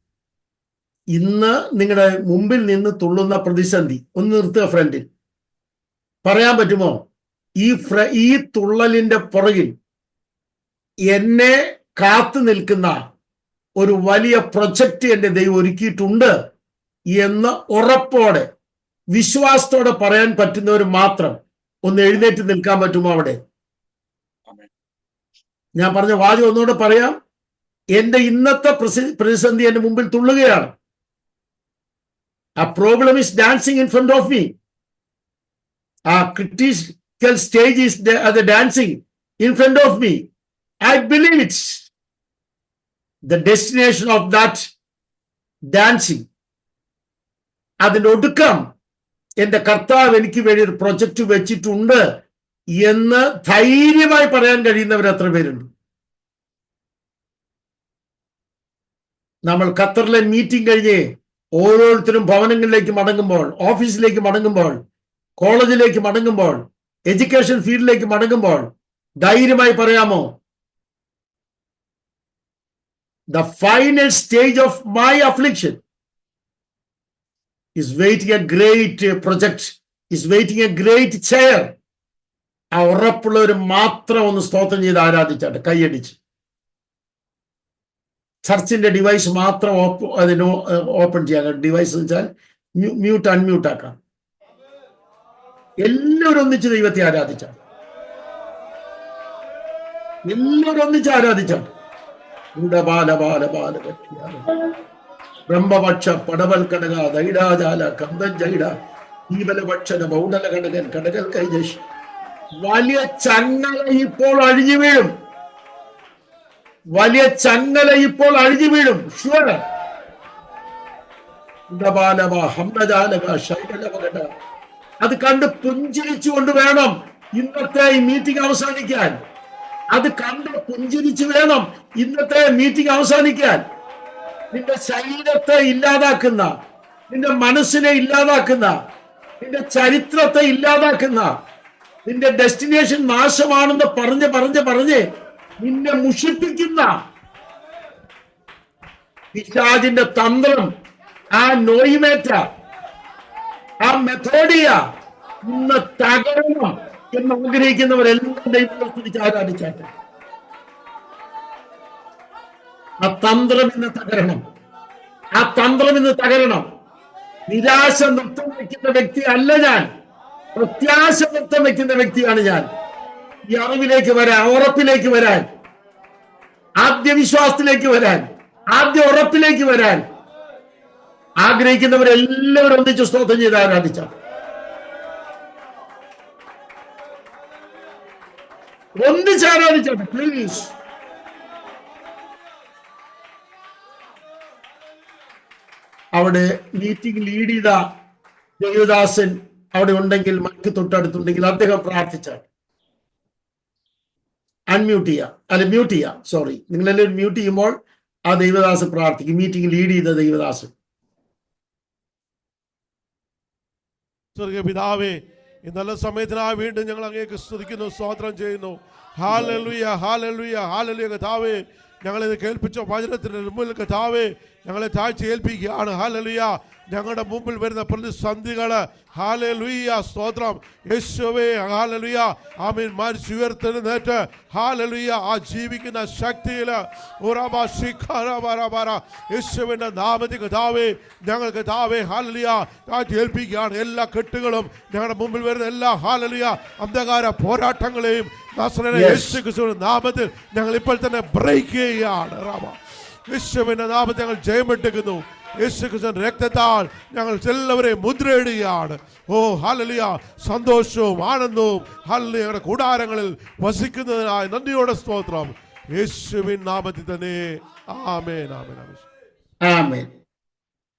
ഇന്ന് നിങ്ങളുടെ മുമ്പിൽ നിന്ന് തുള്ളുന്ന പ്രതിസന്ധി ഒന്ന് നിർത്തുക. ഫ്രണ്ടിൽ പറയാൻ പറ്റുമോ? ഈ തുള്ളലിന്റെ പുറകിൽ എന്നെ കാത്തു നിൽക്കുന്ന ഒരു വലിയ പ്രൊജക്റ്റ് എന്റെ ദൈവം ഒരുക്കിയിട്ടുണ്ട് എന്ന് ഉറപ്പോടെ വിശ്വാസത്തോടെ പറയാൻ പറ്റുന്നവർ മാത്രം ഒന്ന് എഴുന്നേറ്റ് നിൽക്കാൻ പറ്റുമോ? അവിടെ ഞാൻ പറഞ്ഞ വാചകം ഒന്നുകൂടെ പറയാം. എന്റെ ഇന്നത്തെ പ്രതിസന്ധി എന്റെ മുമ്പിൽ തുള്ളുകയാണ്. A problem is dancing in front of me. A critical stage is the dancing in front of me. I believe it. the destination of that dancing, അതിന്റെ ഒടുക്കം എന്റെ കർത്താവ് എനിക്ക് വേണ്ടി ഒരു പ്രൊജക്ട് വെച്ചിട്ടുണ്ട് എന്ന് ധൈര്യമായി പറയാൻ കഴിയുന്നവർ എത്ര പേരുണ്ട്? നമ്മൾ ഖത്തറിലെ മീറ്റിംഗ് കഴിഞ്ഞ് ഓരോരുത്തരും ഭവനങ്ങളിലേക്ക് മടങ്ങുമ്പോൾ, ഓഫീസിലേക്ക് മടങ്ങുമ്പോൾ, കോളേജിലേക്ക് മടങ്ങുമ്പോൾ, എഡ്യൂക്കേഷൻ ഫീൽഡിലേക്ക് മടങ്ങുമ്പോൾ ധൈര്യമായി പറയാമോ, the final stage of my affliction is waiting a great project, is waiting a great chair. ആ ഉറപ്പുള്ളവർ മാത്രം ഒന്ന് സ്തോത്രം ചെയ്ത് ആരാധിച്ചാട്ടെ, കൈയടിച്ച്. ചർച്ചിന്റെ ഡിവൈസ് മാത്രം അതിന് ഓപ്പൺ ചെയ്യാം. ഡിവൈസ് എന്ന് വെച്ചാൽ മ്യൂട്ട് അൺമ്യൂട്ട് ആക്കാം. എല്ലാവരും ഒന്നിച്ച് ദൈവത്തെ ആരാധിച്ചാണ്. എല്ലാവരും ഒന്നിച്ച് ആരാധിച്ചാണ്. ബ്രഹ്മപക്ഷ പടവൽക്കടക ദൈഡാജാല കന്ദൻ ജൈഡ ഈബലഭക്ഷണ ബൗഡല കടകൻ കടകൽ കൈജേഷ്. വലിയ ചങ്ങല ഇപ്പോൾ അഴിഞ്ഞു വീഴും. വലിയ ചങ്ങല ഇപ്പോൾ അഴിഞ്ഞു വീഴും. ഷുവർ. അത് കണ്ട് പുഞ്ചിരിച്ചുകൊണ്ട് വേണം ഇന്നത്തെ ഈ മീറ്റിംഗ് അവസാനിക്കാൻ. അത് കണ്ട് പുഞ്ചിരിച്ച് വേണം ഇന്നത്തെ മീറ്റിംഗ് അവസാനിക്കാൻ. നിന്റെ ശരീരത്തെ ഇല്ലാതാക്കുന്ന, നിന്റെ മനസ്സിനെ ഇല്ലാതാക്കുന്ന, നിന്റെ ചരിത്രത്തെ ഇല്ലാതാക്കുന്ന, നിന്റെ ഡെസ്റ്റിനേഷൻ നാശമാണെന്ന് പറഞ്ഞ് പറഞ്ഞ് പറഞ്ഞ് നിന്നെ മുഷിപ്പിക്കുന്ന പിശാചിന്റെ തന്ത്രം, ആ നോയിമേറ്റ, ആ മെത്തോഡിയ ഇന്ന് തകരണം എന്ന് ആഗ്രഹിക്കുന്നവരെല്ലാം ദൈവത്തെ സ്തുതിച്ച് ആരാധിച്ചാട്ടെ. ആ തന്ത്രം ഇന്ന് തകരണം. ആ തന്ത്രം ഇന്ന് തകരണം. നിരാശ നൃത്തം വയ്ക്കുന്ന വ്യക്തി അല്ല ഞാൻ, പ്രത്യാശ നൃത്തം വയ്ക്കുന്ന വ്യക്തിയാണ് ഞാൻ. ഈ അറിവിലേക്ക് വരാൻ, ഉറപ്പിലേക്ക് വരാൻ, ആദ്യ വിശ്വാസത്തിലേക്ക് വരാൻ, ആദ്യ ഉറപ്പിലേക്ക് വരാൻ ആഗ്രഹിക്കുന്നവരെല്ലാവരും ഒന്നിച്ച് സ്തോത്രം ചെയ്ത് ആരാധിച്ചാൽ. ഒന്നിച്ച് ആരാധിച്ചാട്ടെ പ്ലീസ്. അവിടെ മീറ്റിംഗ് ലീഡ് ചെയ്ത ദേവദാസൻ അവിടെ ഉണ്ടെങ്കിൽ, മൈക്ക് തൊട്ടടുത്തുണ്ടെങ്കിൽ അദ്ദേഹം പ്രാർത്ഥിച്ചാൽ. അൺമ്യൂട്ട് ചെയ്യുക, അല്ല മ്യൂട്ട് ചെയ്യുക, സോറി. നിങ്ങളെല്ലാവരും മ്യൂട്ട് ചെയ്യുമ്പോൾ ആ ദൈവദാസൻ പ്രാർത്ഥിക്കും. മീറ്റിംഗ് ലീഡ് ചെയ്ത ദൈവദാസൻ.
സ്വർഗീയ പിതാവേ, ഈ നല്ല സമയത്തിനായി വീണ്ടും ഞങ്ങൾ അങ്ങേക്ക് സ്തുതിക്കുന്നു, സ്തോത്രം ചെയ്യുന്നു. Hallelujah, hallelujah, hallelujah. കർത്താവേ, ഞങ്ങളിത് കേൾപ്പിച്ച വചനത്തിന്റെ മുമ്പിൽ കർത്താവേ ഞങ്ങളെ താഴ്ച ഏൽപ്പിക്കുകയാണ്. ഹല്ലേലൂയ. ഞങ്ങളുടെ മുമ്പിൽ വരുന്ന പ്രതിസന്ധികൾ, ഹല്ലേലൂയ, സ്തോത്രം യേശുവേ, ഹല്ലേലൂയ, ആമേൻ, മരിച്ചുയർത്തെഴുന്നേറ്റ് ഹല്ലേലൂയ ആ ജീവിക്കുന്ന ശക്തിയിൽ യേശുവിന്റെ നാമത്തിൽ കർത്താവേ ഞങ്ങൾ കർത്താവേ ഹല്ലേലൂയ താഴ്ച ഏൽപ്പിക്കുകയാണ്. എല്ലാ കെട്ടുകളും ഞങ്ങളുടെ മുമ്പിൽ വരുന്ന എല്ലാ ഹല്ലേലൂയ അന്ധകാര പോരാട്ടങ്ങളെയും നസറേനായ യേശു ക്രിസ്തുവിന്റെ നാമത്തിൽ ഞങ്ങൾ ഇപ്പോൾ തന്നെ ബ്രേക്ക് ചെയ്യുകയാണ്. യേശുവിന്റെ നാമത്തിൽ ഞങ്ങൾ ജയമെടുക്കുന്നു. യേശുക്രിസ്തുവിന്റെ രക്തത്താൽ ഞങ്ങൾ എല്ലാവരെയും മുദ്രയിടുകയാണ്. ഓ ഹല്ലേലൂയ, സന്തോഷവും ആനന്ദവും ഹല്ലേലൂയ ഞങ്ങളുടെ കൂടാരങ്ങളിൽ വസിക്കുന്നതിനായ നന്ദിയോടെ സ്തോത്രം യേശുവിൻ നാമത്തിൽ തന്നെ. ആമേൻ, ആമേൻ,
ആമേൻ.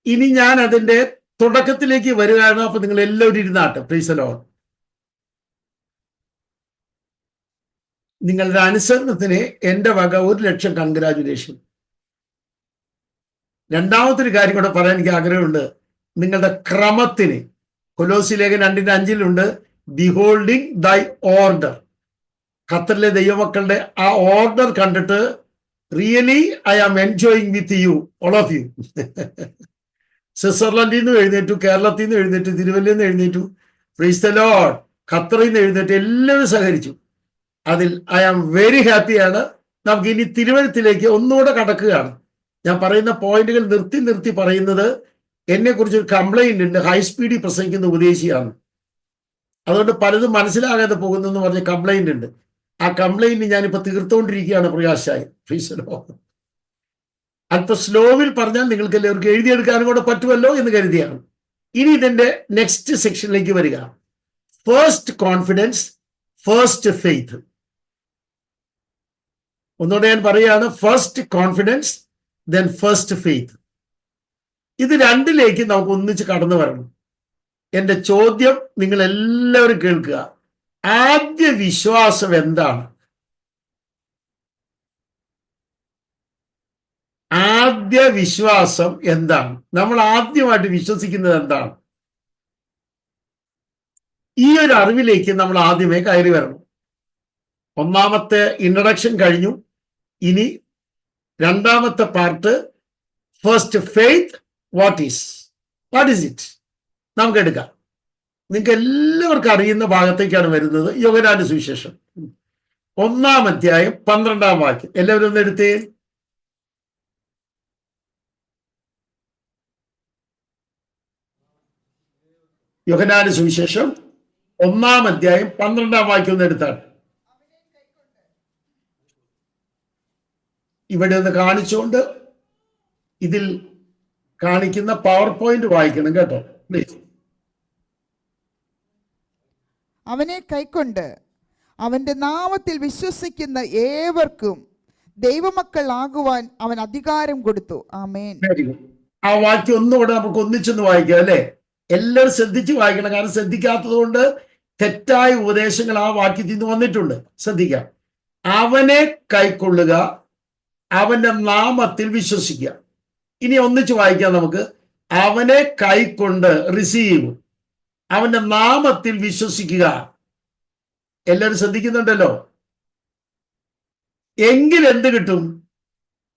ഇനി ഞാൻ അതിന്റെ തുടക്കത്തിലേക്ക് വരികയാണ്. അപ്പൊ നിങ്ങൾ എല്ലാവരും ഇരുന്നാട്ടെ. Price the Lord. നിങ്ങളുടെ അനുസരണത്തിന് എന്റെ വക 1,00,000 കൺഗ്രാജുലേഷൻ. രണ്ടാമത്തെ കാര്യം കൂടെ പറയാൻ എനിക്ക് ആഗ്രഹമുണ്ട്. നിങ്ങളുടെ ക്രമത്തിന് കൊലോസി ലേഖനം 2:5 ബിഹോൾഡിങ് ദൈ ഓർഡർ. ഖത്തറിലെ ദൈവമക്കളുടെ ആ ഓർഡർ കണ്ടിട്ട് really I am enjoying with you, all of you. സ്വിറ്റ്സർലൻഡിൽ നിന്ന് എഴുന്നേറ്റു, കേരളത്തിൽ നിന്ന് എഴുന്നേറ്റു, തിരുവല്ലയിൽ നിന്ന് എഴുന്നേറ്റു, പ്രൈസ് ദി ലോർഡ്, ഖത്തറിൽ നിന്ന് എഴുന്നേറ്റ് എല്ലാവരും സഹകരിച്ചു. അതിൽ ഐ ആം വെരി ഹാപ്പിയാണ്. നമുക്ക് ഇനി തിരുവഴുത്തിലേക്ക് ഒന്നുകൂടെ കടക്കുകയാണ്. ഞാൻ പറയുന്ന പോയിന്റുകൾ നിർത്തി നിർത്തി പറയുന്നത് എന്നെ കുറിച്ച് ഒരു കംപ്ലൈന്റ് ഉണ്ട്. ഹൈ സ്പീഡിൽ പ്രസംഗിക്കുന്ന ഉപദേശിയാണ്, അതുകൊണ്ട് പലതും മനസ്സിലാകാതെ പോകുന്നു എന്ന് പറഞ്ഞ കംപ്ലൈന്റ് ഉണ്ട്. ആ കംപ്ലൈന്റ് ഞാനിപ്പോ തീർത്തുകൊണ്ടിരിക്കുകയാണ് പ്രകാശായി. അല്പം സ്ലോവിൽ പറഞ്ഞാൽ നിങ്ങൾക്ക് എല്ലാവർക്കും എഴുതിയെടുക്കാനും കൂടെ പറ്റുമല്ലോ എന്ന് കരുതിയാണ്. ഇനി ഇതിന്റെ നെക്സ്റ്റ് സെക്ഷനിലേക്ക് വരിക. First confidence, first faith. ഒന്നുകൂടെ ഞാൻ പറയുകയാണ്. First confidence, then first faith. ഇത് രണ്ടിലേക്ക് നമുക്ക് ഒന്നിച്ച് കടന്നു വരണം. എന്റെ ചോദ്യം നിങ്ങൾ എല്ലാവരും കേൾക്കുക. ആദ്യ വിശ്വാസം എന്താണ്? ആദ്യ വിശ്വാസം എന്താണ്? നമ്മൾ ആദ്യമായിട്ട് വിശ്വസിക്കുന്നത് എന്താണ്? ഈ ഒരു അറിവിലേക്ക് നമ്മൾ ആദ്യമേ കയറി വരണം. ഒന്നാമത്തെ ഇൻട്രഡക്ഷൻ കഴിഞ്ഞു. ഇനി രണ്ടാമത്തെ part, first faith. What is it? നമുക്ക് എടുക്കാം. നിങ്ങൾക്ക് എല്ലാവർക്കും അറിയുന്ന ഭാഗത്തേക്കാണ് വരുന്നത്. യോഹന്നാന്റെ സുവിശേഷം 1-ാം അധ്യായം 12-ാം വാക്യം. എല്ലാവരും ഒന്ന് എടുത്തേ. യോഹന്നാന്റെ സുവിശേഷം 1-ാം അധ്യായം 12-ാം വാക്യം ഒന്ന് എടുത്താണ്. ഇവിടെ ഒന്ന് കാണിച്ചുകൊണ്ട് ഇതിൽ കാണിക്കുന്ന പവർ പോയിന്റ് വായിക്കണം കേട്ടോ, പ്ലീസ്.
അവനെ കൈക്കൊണ്ട് അവന്റെ നാമത്തിൽ വിശ്വസിക്കുന്ന ഏവർക്കും ദൈവമക്കൾ ആകുവാൻ അവൻ അധികാരം കൊടുത്തു. ആമേൻ.
Very good. ആ വാക്യം ഒന്നുകൂടെ നമുക്ക് ഒന്നിച്ചൊന്ന് വായിക്കാം അല്ലെ? എല്ലാവരും ശ്രദ്ധിച്ച് വായിക്കണം. കാരണം ശ്രദ്ധിക്കാത്തത് കൊണ്ട് തെറ്റായ ഉപദേശങ്ങൾ ആ വാക്യത്തിൽ നിന്ന് വന്നിട്ടുണ്ട്. ശ്രദ്ധിക്കാം. അവനെ കൈക്കൊള്ളുക, അവന്റെ നാമത്തിൽ വിശ്വസിക്കുക. ഇനി ഒന്നിച്ച് വായിക്കാം നമുക്ക്. അവനെ കൈക്കൊണ്ട് റിസീവ്, അവന്റെ നാമത്തിൽ വിശ്വസിക്കുക. എല്ലാവരും ശ്രദ്ധിക്കുന്നുണ്ടല്ലോ. എങ്കിൽ എന്ത് കിട്ടും?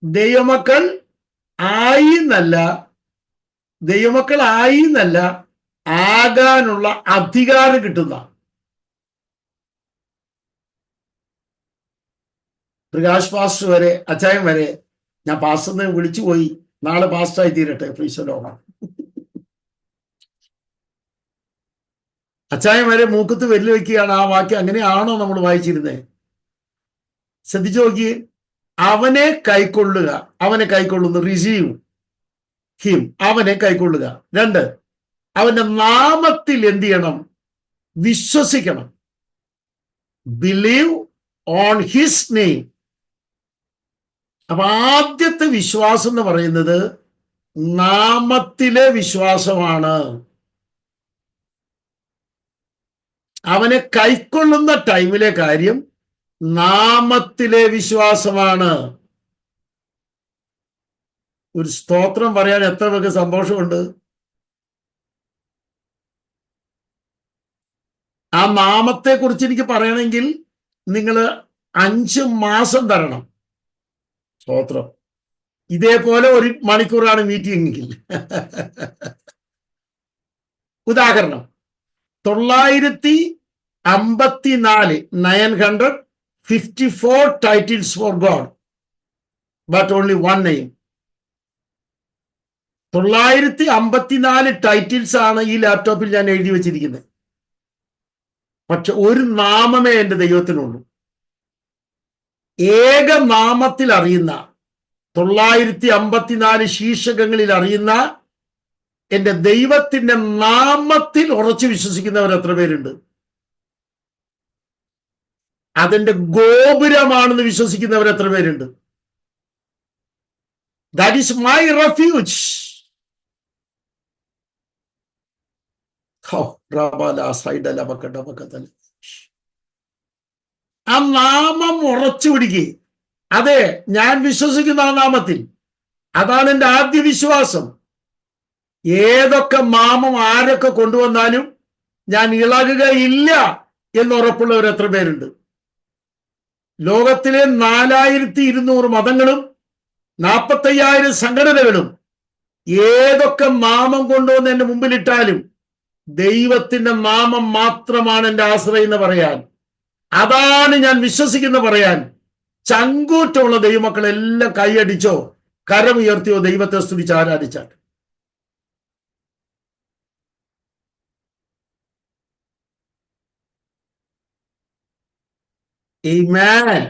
ദൈവമക്കൾ ആയി എന്നല്ല, ആകാനുള്ള അധികാരം കിട്ടുന്ന. പ്രകാശ് പാസ്റ്റർ വരെ, അച്ചായൻ വരെ ഞാൻ പാസ്റ്ററിനെ വിളിച്ചു പോയി, നാളെ പാസ്റ്ററായി തീരട്ടെ. പ്രീശലോകം. അച്ചായൻ വരെ മൂക്കത്ത് വെല്ല് വയ്ക്കുകയാണ്. ആ വാക്യം അങ്ങനെയാണോ നമ്മൾ വായിച്ചിരുന്നത്? ശ്രദ്ധിച്ചു നോക്കിയേ. അവനെ കൈക്കൊള്ളുക, അവനെ കൈക്കൊള്ളുന്നു. റിസീവ് ഹിം, അവനെ കൈക്കൊള്ളുക. 2, അവന്റെ നാമത്തിൽ എന്ത് ചെയ്യണം? വിശ്വസിക്കണം. Believe on his name. അപ്പൊ ആദ്യത്തെ വിശ്വാസം എന്ന് പറയുന്നത് നാമത്തിലെ വിശ്വാസമാണ്. അവനെ കൈക്കൊള്ളുന്ന ടൈമിലെ കാര്യം നാമത്തിലെ വിശ്വാസമാണ്. ഒരു സ്തോത്രം പറയാൻ എത്ര പേർക്ക് സന്തോഷമുണ്ട്. ആ നാമത്തെ കുറിച്ച് എനിക്ക് പറയണമെങ്കിൽ നിങ്ങൾ 5 മാസം തരണം. സ്തോത്രം. ഇതേപോലെ 1 മണിക്കൂറാണ് മീറ്റിംഗ്. ഉദാഹരണം, 954 titles for God, but only one name. 954 titles ആണ് ഈ ലാപ്ടോപ്പിൽ ഞാൻ എഴുതി വെച്ചിരിക്കുന്നത്. പക്ഷെ ഒരു നാമമേ എൻ്റെ ദൈവത്തിനുള്ളൂ. ഏക നാമത്തിൽ അറിയുന്ന 954 ശീർഷകങ്ങളിൽ അറിയുന്ന എന്റെ ദൈവത്തിന്റെ നാമത്തിൽ ഉറച്ചു വിശ്വസിക്കുന്നവർ എത്ര പേരുണ്ട്? അതിന്റെ ഗോപുരമാണെന്ന് വിശ്വസിക്കുന്നവർ എത്ര പേരുണ്ട്? That is my refuge. ആ നാമം ഉറച്ചു പിടിക്കുക. അതെ, ഞാൻ വിശ്വസിക്കുന്ന ആ നാമത്തിൽ. അതാണ് എൻ്റെ ആദ്യ വിശ്വാസം. ഏതൊക്കെ നാമം ആരൊക്കെ കൊണ്ടുവന്നാലും ഞാൻ ഇളകുകയില്ല എന്ന് ഉറപ്പുള്ളവർ എത്ര പേരുണ്ട്? ലോകത്തിലെ 4200 മതങ്ങളും 45,000 സംഘടനകളും ഏതൊക്കെ നാമം കൊണ്ടുവന്ന് എന്റെ മുമ്പിലിട്ടാലും ദൈവത്തിന്റെ നാമം മാത്രമാണ് എൻ്റെ ആശ്രയം എന്ന് പറയാൻ, അതാണ് ഞാൻ വിശ്വസിക്കുന്ന പറയാൻ ചങ്കൂറ്റമുള്ള ദൈവമക്കളെല്ലാം കൈയടിച്ചോ കരമുയർത്തിയോ ദൈവത്തെ സ്തുതിച്ച് ആരാധിച്ചാൽ. Amen.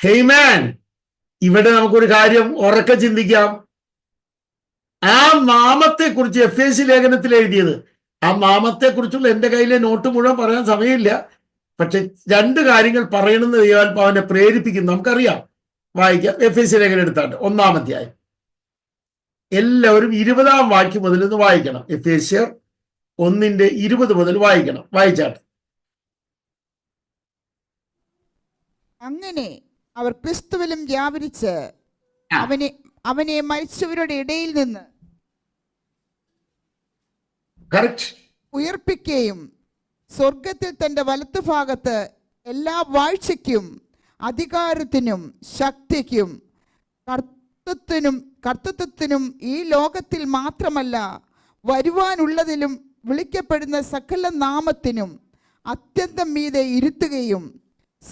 Amen. ഇവിടെ നമുക്കൊരു കാര്യം ഉറക്കെ ചിന്തിക്കാം. ആ നാമത്തെ കുറിച്ച് FAC ലേഖനത്തിൽ എഴുതിയത്, ആ നാമത്തെ കുറിച്ചുള്ള എൻ്റെ കയ്യിലെ നോട്ട് മുഴുവൻ പറയാൻ സമയമില്ല. പക്ഷെ 2 കാര്യങ്ങൾ പറയണമെന്ന് ദൈവാത്മാവിനെ പ്രേരിപ്പിക്കും. നമുക്കറിയാം വായിക്കാം. എഫേസ്യ ലേഖനം എടുത്താണ്ട് 1-ാം അധ്യായം. എല്ലാവരും 20-ാം വാക്യം മുതൽ ഒന്ന് വായിക്കണം. എഫേസ്യർ 1:20 മുതൽ വായിക്കണം. വായിച്ചാട്ടെ.
അങ്ങനെ അവർ ക്രിസ്തുവിലും വ്യാപരിച്ച് അവനെ മരിച്ചവരുടെ ഇടയിൽ നിന്ന്
കറക്റ്റ്
ഉയർപ്പിക്കുകയും സ്വർഗത്തിൽ തന്റെ വലത്തുഭാഗത്ത് എല്ലാ വാഴ്ചയ്ക്കും അധികാരത്തിനും ശക്തിക്കും കർത്തൃത്വത്തിനും ഈ ലോകത്തിൽ മാത്രമല്ല വരുവാനുള്ളതിലും വിളിക്കപ്പെടുന്ന സകല നാമത്തിനും അത്യന്തം മീതെ ഇരുത്തുകയും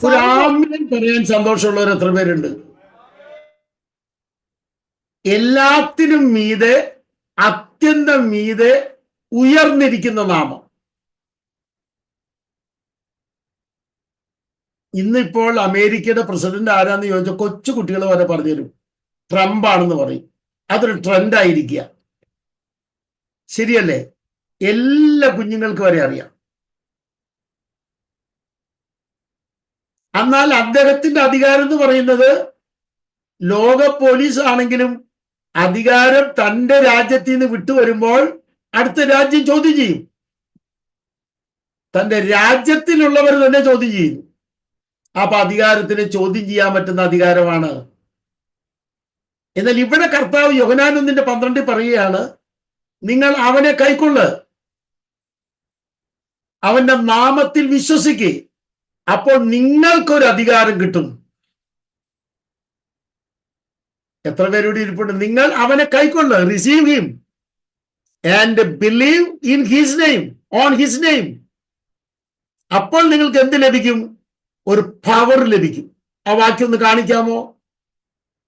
പറയാൻ സന്തോഷമുള്ളവർ എത്ര പേരുണ്ട്? എല്ലാത്തിനും മീതെ അത്യന്തം മീതെ ഉയർന്നിരിക്കുന്ന നാമം. ഇന്നിപ്പോൾ അമേരിക്കയുടെ പ്രസിഡന്റ് ആരാന്ന് ചോദിച്ചാൽ കൊച്ചു കുട്ടികൾ വരെ പറഞ്ഞുതരും, ട്രംപ് ആണെന്ന് പറയും. അതൊരു ട്രെൻഡായിരിക്കുക. ശരിയല്ലേ? എല്ലാ കുഞ്ഞുങ്ങൾക്ക് വരെ അറിയാം. എന്നാൽ അദ്ദേഹത്തിന്റെ അധികാരം എന്ന് പറയുന്നത് ലോക പോലീസ് ആണെങ്കിലും അധികാരം തന്റെ രാജ്യത്തിൽ നിന്ന് വിട്ടുവരുമ്പോൾ അടുത്ത രാജ്യം ചോദ്യം ചെയ്യും. തന്റെ രാജ്യത്തിലുള്ളവർ തന്നെ ചോദ്യം ചെയ്യും. അപ്പൊ അധികാരത്തിന് ചോദ്യം ചെയ്യാൻ പറ്റുന്ന അധികാരമാണ്. എന്നാൽ ഇവിടെ കർത്താവ് യോഹന്നാൻ 1:12 പറയുകയാണ്, നിങ്ങൾ അവനെ കൈക്കൊള്ള്, അവന്റെ നാമത്തിൽ വിശ്വസിക്കുക, അപ്പോൾ നിങ്ങൾക്കൊരു അധികാരം കിട്ടും. എത്ര പേരുടെ ഇരിപ്പുണ്ട്? നിങ്ങൾ അവനെ കൈക്കൊള്ള്, receive him and believe in his name, on his name. അപ്പോൾ നിങ്ങൾക്ക് എന്ത് ലഭിക്കും? ഒരു പവർ ലഭിക്കും. ആ വാക്യം ഒന്ന് കാണിക്കാമോ?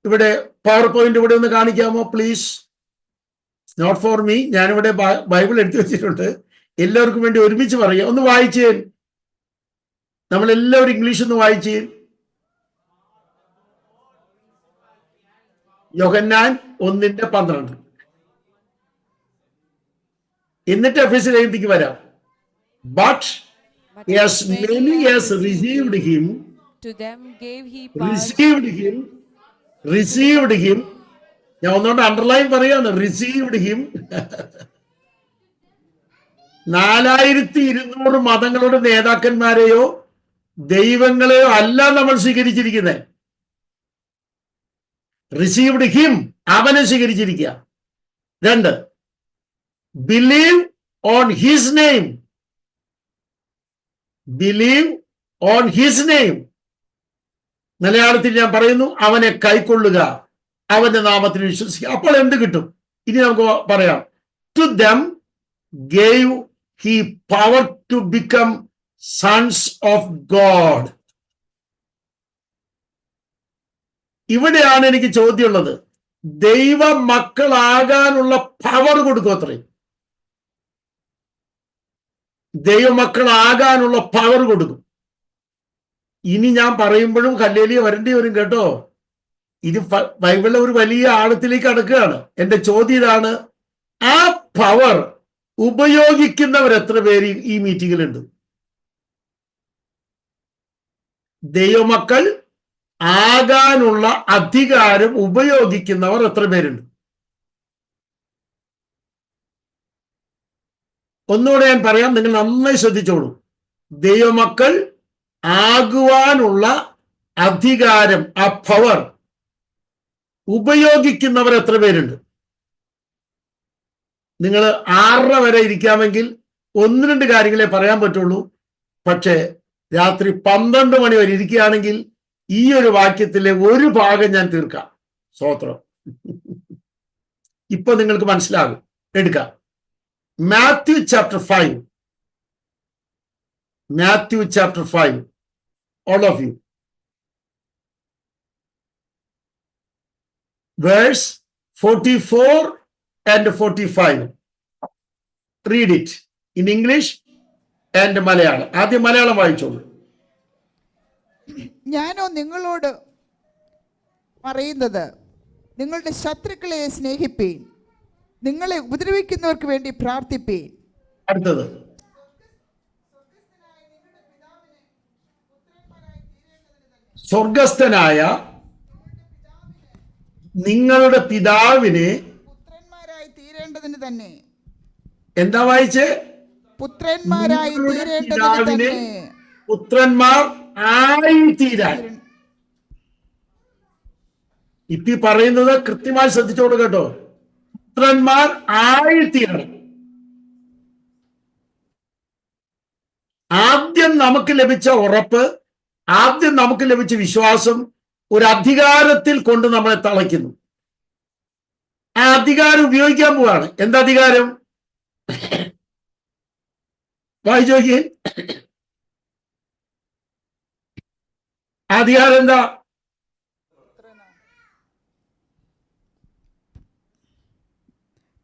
ഇവിടെ പവർ പോയിന്റ് ഇവിടെ ഒന്ന് കാണിക്കാമോ പ്ലീസ്? നോട്ട് ഫോർ മീ, ഞാനിവിടെ ബൈബിൾ എടുത്തു വെച്ചിട്ടുണ്ട്, എല്ലാവർക്കും വേണ്ടി ഒരുമിച്ച് പറയാം. ഒന്ന് വായിച്ചേ, നമ്മളെല്ലാവരും ഇംഗ്ലീഷ് ഒന്ന് വായിച്ചേ. യോഹന്നാൻ 1:12. എന്നിട്ട് എഫേസ്യ ലേഖനത്തിലേക്ക് വരാം. But as many as received him,
to them gave he
received him. ഞാൻ ഒന്നുകൊണ്ട് അണ്ടർലൈൻ പറയാണ്, received him. 4200 മതങ്ങളുടെ നേതാക്കന്മാരെയോ ദൈവങ്ങളെയോ അല്ല നമ്മൾ സ്വീകരിച്ചിരിക്കുന്നത്. റിസീവ്ഡ് ഹിം, അവനെ സ്വീകരിച്ചിരിക്കുക. 2, believe on his name, believe on his name. മലയാളത്തിൽ ഞാൻ പറയുന്നു, അവനെ കൈക്കൊള്ളുക, അവന്റെ നാമത്തിൽ വിശ്വസിക്കുക. അപ്പോൾ എന്ത് കിട്ടും? ഇനി നമുക്ക് പറയാം. To them gave he power to become sons of God. ഇവിടെയാണ് എനിക്ക് ചോദ്യമുള്ളത്. ദൈവ മക്കളാകാനുള്ള പവർ കൊടുക്കും. അത്രയും ദൈവമക്കളാകാനുള്ള പവർ കൊടുക്കും. ഇനി ഞാൻ പറയുമ്പോഴും ഹല്ലേലൂയ വരേണ്ടി വരും കേട്ടോ. ഇത് ബൈബിളിലെ ഒരു വലിയ ആഴത്തിലേക്ക് കടക്കുകയാണ്. എന്റെ ചോദ്യം ഇതാണ്, ആ പവർ ഉപയോഗിക്കുന്നവർ എത്ര പേര് ഈ മീറ്റിംഗിലുണ്ട്? ദൈവമക്കൾ ആകാനുള്ള അധികാരം ഉപയോഗിക്കുന്നവർ എത്ര പേരുണ്ട്? ഒന്നുകൂടെ ഞാൻ പറയാം, നിങ്ങൾ നന്നായി ശ്രദ്ധിച്ചോളൂ. ദൈവമക്കൾ ആകുവാനുള്ള അധികാരം, ആ പവർ ഉപയോഗിക്കുന്നവർ എത്ര പേരുണ്ട്? നിങ്ങൾ 6:30 വരെ ഇരിക്കാമെങ്കിൽ 1-2 കാര്യങ്ങളെ പറയാൻ പറ്റുള്ളൂ. പക്ഷേ രാത്രി 12 മണി വരെ ഇരിക്കുകയാണെങ്കിൽ ഈ ഒരു വാക്യത്തിലെ ഒരു ഭാഗം ഞാൻ തീർക്കാം. സ്തോത്രം. ഇപ്പൊ നിങ്ങൾക്ക് മനസ്സിലാകും. എടുക്കാം. Matthew chapter 5. Matthew chapter 5. All of you. Verse 44 and 45. Read it in English and Malayalam. ആദ്യം മലയാളം വായിച്ചോളൂ.
ഞാനോ നിങ്ങളോട് പറയുന്നത്, നിങ്ങളുടെ ശത്രുക്കളെ സ്നേഹിപ്പീൻ, നിങ്ങളെ ഉപദ്രവിക്കുന്നവർക്ക് വേണ്ടി പ്രാർത്ഥിപ്പീൻ.
അടുത്തത്. സ്വർഗസ്ഥനായ നിങ്ങളുടെ പിതാവിന്
പുത്രന്മാരായി തീരേണ്ടതിന് തന്നെ.
എന്താ വായിച്ചേ?
പുത്രന്മാരായി
നിങ്ങളുടെ
തീരേണ്ടതിന്
പിതാവിന്
തന്നെ.
പുത്രന്മാർ ആയി തീരാൻ. ഇപ്പി പറയുന്നത് കൃത്യമായി ശ്രദ്ധിച്ചോളൂ കേട്ടോ. പുത്രന്മാർ ആയി തീരണം. ആദ്യം നമുക്ക് ലഭിച്ച ഉറപ്പ്, ആദ്യം നമുക്ക് ലഭിച്ച വിശ്വാസം ഒരു അധികാരത്തിൽ കൊണ്ട് നമ്മളെ തളയ്ക്കുന്നു. ആ അധികാരം ഉപയോഗിക്കാൻ പോവാണ്. എന്താ അധികാരം? വായിച്ചു നോക്കിയേ. അധികാരം എന്താ?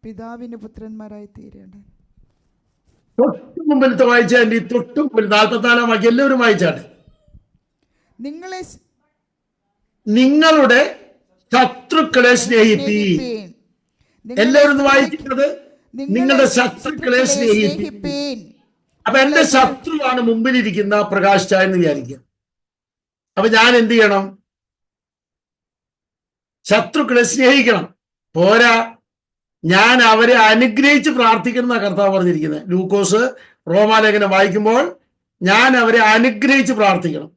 പിതാവിന് പുത്രന്മാരായി തീരേണ്ടത്.
തൊട്ടു മുമ്പിലത്തെ വായിച്ചാൽ തൊട്ടു മുമ്പിൽ 44 വാക്യം എല്ലാവരും വായിച്ചാട്ടെ. നിങ്ങളുടെ ശത്രുക്കളെ സ്നേഹിപ്പീൻ. എല്ലാവരും വായിക്കുന്നത് നിങ്ങളുടെ ശത്രുക്കളെ സ്നേഹിപ്പീൻ. അപ്പൊ എന്റെ ശത്രുവാണ് മുമ്പിലിരിക്കുന്ന പ്രകാശ് ചായ എന്ന് വിചാരിക്കുക. അപ്പൊ ഞാൻ എന്ത് ചെയ്യണം? ശത്രുക്കളെ സ്നേഹിക്കണം. പോരാ, ഞാൻ അവരെ അനുഗ്രഹിച്ച് പ്രാർത്ഥിക്കണം എന്നാണ് കർത്താവ് പറഞ്ഞിരിക്കുന്നത്. ലൂക്കോസ് റോമാലേഖനം വായിക്കുമ്പോൾ ഞാൻ അവരെ അനുഗ്രഹിച്ച് പ്രാർത്ഥിക്കണം.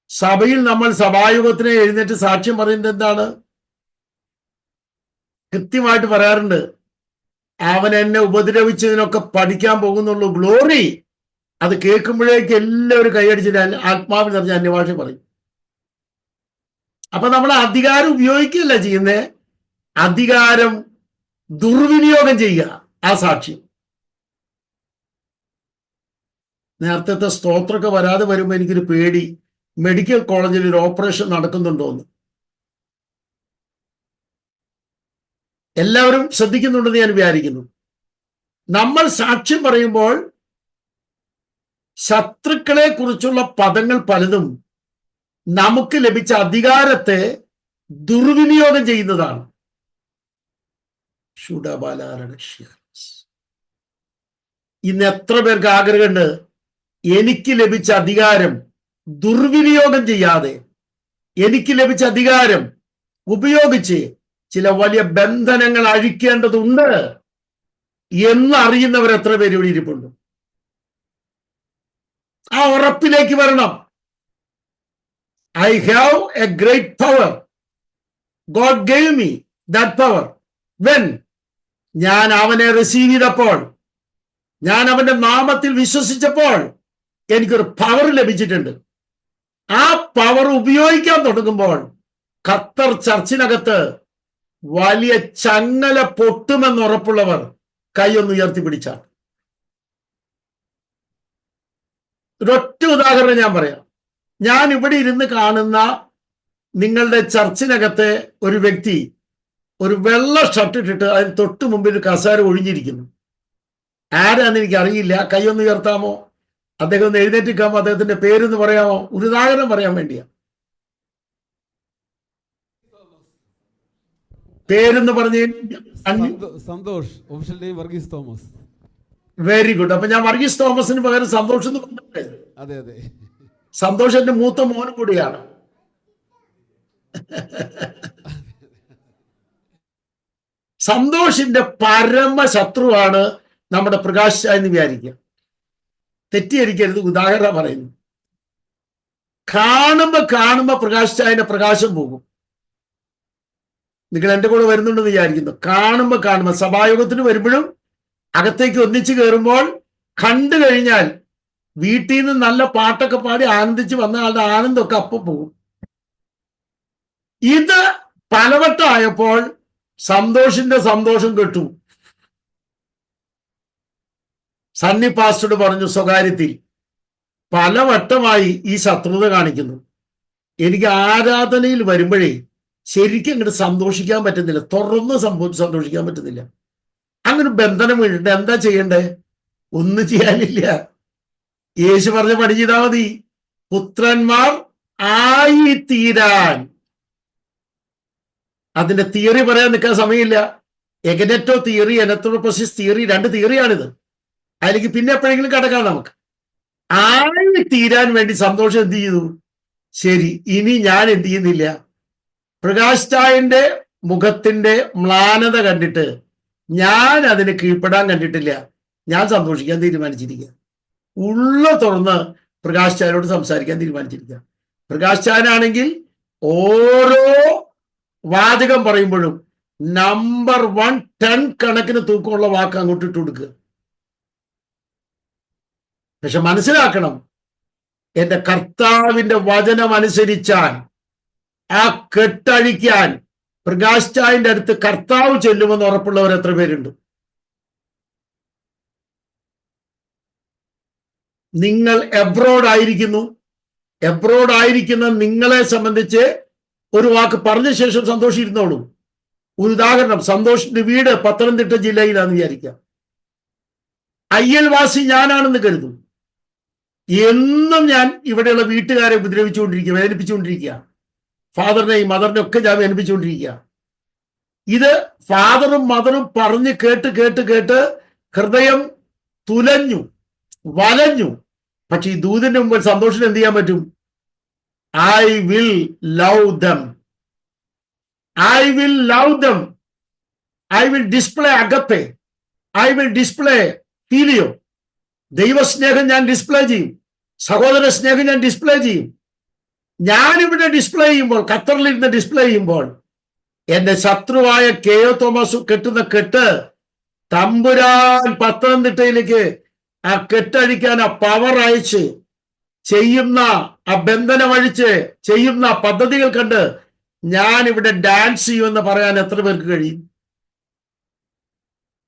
സഭയിൽ നമ്മൾ സഭായുഗത്തിനെ എഴുന്നേറ്റ് സാക്ഷ്യം പറയുന്നത് എന്താണ്? കൃത്യമായിട്ട് പറയാറുണ്ട്, അവൻ എന്നെ ഉപദ്രവിച്ചതിനൊക്കെ പഠിക്കാൻ പോകുന്നുള്ളൂ. ഗ്ലോറി. അത് കേൾക്കുമ്പോഴേക്ക് എല്ലാവരും കൈയടിച്ചിട്ട് ആത്മാവിൽ നിറഞ്ഞ അന്യഭാഷ പറയും. അപ്പൊ നമ്മൾ അധികാരം ഉപയോഗിക്കുകയല്ല ചെയ്യുന്നേ, അധികാരം ദുർവിനിയോഗം ചെയ്യുക. ആ സാക്ഷ്യം നേരത്തെ സ്തോത്രമൊക്കെ വരാതെ വരുമ്പോ എനിക്കൊരു പേടി, മെഡിക്കൽ കോളേജിൽ ഒരു ഓപ്പറേഷൻ നടക്കുന്നുണ്ടോ എന്ന്. എല്ലാവരും ശ്രദ്ധിക്കുന്നുണ്ടെന്ന് ഞാൻ വിചാരിക്കുന്നു. നമ്മൾ സാക്ഷ്യം പറയുമ്പോൾ ശത്രുക്കളെ കുറിച്ചുള്ള പദങ്ങൾ പലതും നമുക്ക് ലഭിച്ച അധികാരത്തെ ദുർവിനിയോഗം ചെയ്യുന്നതാണ്. ഇന്ന് എത്ര പേർക്ക് ആഗ്രഹമുണ്ട് എനിക്ക് ലഭിച്ച അധികാരം ദുർവിനിയോഗം ചെയ്യാതെ, എനിക്ക് ലഭിച്ച അധികാരം ഉപയോഗിച്ച് ചില വലിയ ബന്ധനങ്ങൾ അഴിക്കേണ്ടതുണ്ട് എന്നറിയുന്നവർ എത്ര പേര് ഇവിടെ ഇരിപ്പുണ്ട്? ആ ഉറപ്പിലേക്ക് വരണം. I have a great power. God gave me that power when ഞാൻ അവനെ റിസീവ് ചെയ്തപ്പോൾ, ഞാൻ അവന്റെ നാമത്തിൽ വിശ്വസിച്ചപ്പോൾ എനിക്കൊരു പവർ ലഭിച്ചിട്ടുണ്ട്. ആ പവർ ഉപയോഗിക്കാൻ തുടങ്ങുമ്പോൾ ഖത്തർ ചർച്ചിനകത്ത് വലിയ ചങ്ങല പൊട്ടുമെന്ന് ഉറപ്പുള്ളവർ കൈയൊന്ന് ഉയർത്തി പിടിച്ചാൽ. ഒരൊറ്റ ഉദാഹരണം ഞാൻ പറയാം. ഞാൻ ഇവിടെ ഇരുന്ന് കാണുന്ന നിങ്ങളുടെ ചർച്ചിനകത്തെ ഒരു വ്യക്തി ഒരു വെള്ള ഷർട്ട് ഇട്ടിട്ട് അതിന് തൊട്ട് മുമ്പിൽ ഒരു കസേര ഒഴിഞ്ഞിരിക്കുന്നു. ആരാന്ന് എനിക്ക് അറിയില്ല. കൈയൊന്ന് ഉയർത്താമോ? അദ്ദേഹം ഒന്ന് എഴുന്നേറ്റിക്കാമോ? അദ്ദേഹത്തിന്റെ പേരൊന്ന് പറയാമോ? ഒരു ഉദാഹരണം പറയാൻ വേണ്ടിയാ. പേരെന്ന് പറഞ്ഞ
Santhosh. Official name Varghese Thomas.
Very good. അപ്പൊ ഞാൻ വർഗീസ് തോമസിന് പകരം സന്തോഷ് എന്ന് പറഞ്ഞത്.
അതെ അതെ,
സന്തോഷ് എന്റെ മൂത്ത മോനും കൂടിയാണ്. സന്തോഷിന്റെ പരമ ശത്രുവാണ് നമ്മുടെ പ്രകാശ് എന്ന് വിചാരിക്കുക. തെറ്റിദ്ധരിക്കരുത്, ഉദാഹരണം പറയുന്നു. കാണുമ്പോ പ്രകാശ് ചായന്റെ പ്രകാശം പോകും. നിങ്ങൾ എന്റെ കൂടെ വരുന്നുണ്ടെന്ന് വിചാരിക്കുന്നു. കാണുമ്പോ സഭായോഗത്തിന് വരുമ്പോഴും അകത്തേക്ക് ഒന്നിച്ചു കയറുമ്പോൾ കണ്ടു കഴിഞ്ഞാൽ വീട്ടിൽ നിന്ന് നല്ല പാട്ടൊക്കെ പാടി ആനന്ദിച്ച് വന്ന ആളുടെ ആനന്ദമൊക്കെ അപ്പം പോകും. ഇത് പലവട്ടമായപ്പോൾ സന്തോഷിന്റെ സന്തോഷം കെട്ടു. സണ്ണി പാസ്റ്റോട് പറഞ്ഞു സ്വകാര്യത്തിൽ, പലവട്ടമായി ഈ ശത്രുത കാണിക്കുന്നു. എനിക്ക് ആരാധനയിൽ വരുമ്പോഴേ ശരിക്കും അങ്ങോട്ട് സന്തോഷിക്കാൻ പറ്റുന്നില്ല, തുറന്ന് സന്തോഷിക്കാൻ പറ്റുന്നില്ല. അങ്ങനെ ബന്ധനം വീണിട്ട് എന്താ ചെയ്യണ്ടേ? ഒന്നും ചെയ്യാനില്ല. യേശു പറഞ്ഞ പണി ചെയ്താൽ മതി. പുത്രന്മാർ ആയി തീരാൻ. അതിന്റെ തിയറി പറയാൻ നിൽക്കാൻ സമയമില്ല. എഗനെറ്റോ തിയറി, എനത്തോപ്സിസ് തിയറി, 2 തിയറിയാണിത്. അതിലേക്ക് പിന്നെ എപ്പോഴെങ്കിലും കടക്കാം നമുക്ക്. ആയി തീരാൻ വേണ്ടി സന്തോഷം എന്ത് ചെയ്തു? ശരി, ഇനി ഞാൻ എന്ത് ചെയ്യുന്നില്ല, പ്രകാശ് ചായന്റെ മുഖത്തിന്റെ മ്ലാനത കണ്ടിട്ട് ഞാൻ അതിന് കീഴ്പ്പെടാൻ കണ്ടിട്ടില്ല. ഞാൻ സന്തോഷിക്കാൻ തീരുമാനിച്ചിരിക്കുക. ഉള്ള തുറന്ന് പ്രകാശ് ചായനോട് സംസാരിക്കാൻ തീരുമാനിച്ചിരിക്കുക. പ്രകാശ് ചായനാണെങ്കിൽ ഓരോ വാചകം പറയുമ്പോഴും നമ്പർ 1 10 കണക്കിന് തൂക്കമുള്ള വാക്ക് അങ്ങോട്ട് ഇട്ട് കൊടുക്കുക. പക്ഷെ മനസ്സിലാക്കണം, എന്റെ കർത്താവിന്റെ വചനം അനുസരിച്ചാൽ ആ കെട്ടഴിക്കാൻ പ്രകാശ് ചായന്റെ അടുത്ത് കർത്താവ് ചെല്ലുമെന്ന് ഉറപ്പുള്ളവർ എത്ര പേരുണ്ട്? നിങ്ങൾ എബ്രോഡ് ആയിരിക്കുന്ന നിങ്ങളെ സംബന്ധിച്ച് ഒരു വാക്ക് പറഞ്ഞ ശേഷം സന്തോഷം ഇരുന്നോളൂ. ഒരു ഉദാഹരണം, സന്തോഷിന്റെ വീട് പത്തനംതിട്ട ജില്ലയിലാണെന്ന് വിചാരിക്കാം. അയ്യൽവാസി ഞാനാണെന്ന് കരുതും. എന്നും ഞാൻ ഇവിടെയുള്ള വീട്ടുകാരെ ഉപദ്രവിച്ചുകൊണ്ടിരിക്കുക, വേദനിപ്പിച്ചുകൊണ്ടിരിക്കുക. ഫാദറിനെയും മദറിനെയും ഒക്കെ ഞാൻ വേദനിപ്പിച്ചുകൊണ്ടിരിക്കുക. ഇത് ഫാദറും മദറും പറഞ്ഞ് കേട്ട് ഹൃദയം തുലഞ്ഞു, വലഞ്ഞു. പക്ഷെ ഈ ദൂതിന്റെ മുമ്പിൽ സന്തോഷം എന്ത് ചെയ്യാൻ പറ്റും? I will love them. I will love them. I will display agape. I will display filio. ദൈവസ്നേഹം ഞാൻ ഡിസ്പ്ലേ ചെയ്യും. സഹോദര സ്നേഹം ഞാൻ ഡിസ്പ്ലേ ചെയ്യും. ഞാനിവിടെ ഡിസ്പ്ലേ ചെയ്യുമ്പോൾ, ഖത്തറിലിരുന്ന് ഡിസ്പ്ലേ ചെയ്യുമ്പോൾ, എന്റെ ശത്രുവായ കെയോ തോമസ് കെട്ടുന്ന കെട്ട് തമ്പുരാൻ പത്തനംതിട്ടയിലേക്ക് ആ കെട്ടഴിക്കാൻ ആ പവർ അയച്ച് ചെയ്യുന്ന, ആ ബന്ധനം അഴിച്ച് ചെയ്യുന്ന പദ്ധതികൾ കണ്ട് ഞാൻ ഇവിടെ ഡാൻസ് ചെയ്യുമെന്ന് പറയാൻ എത്ര പേർക്ക് കഴിയും?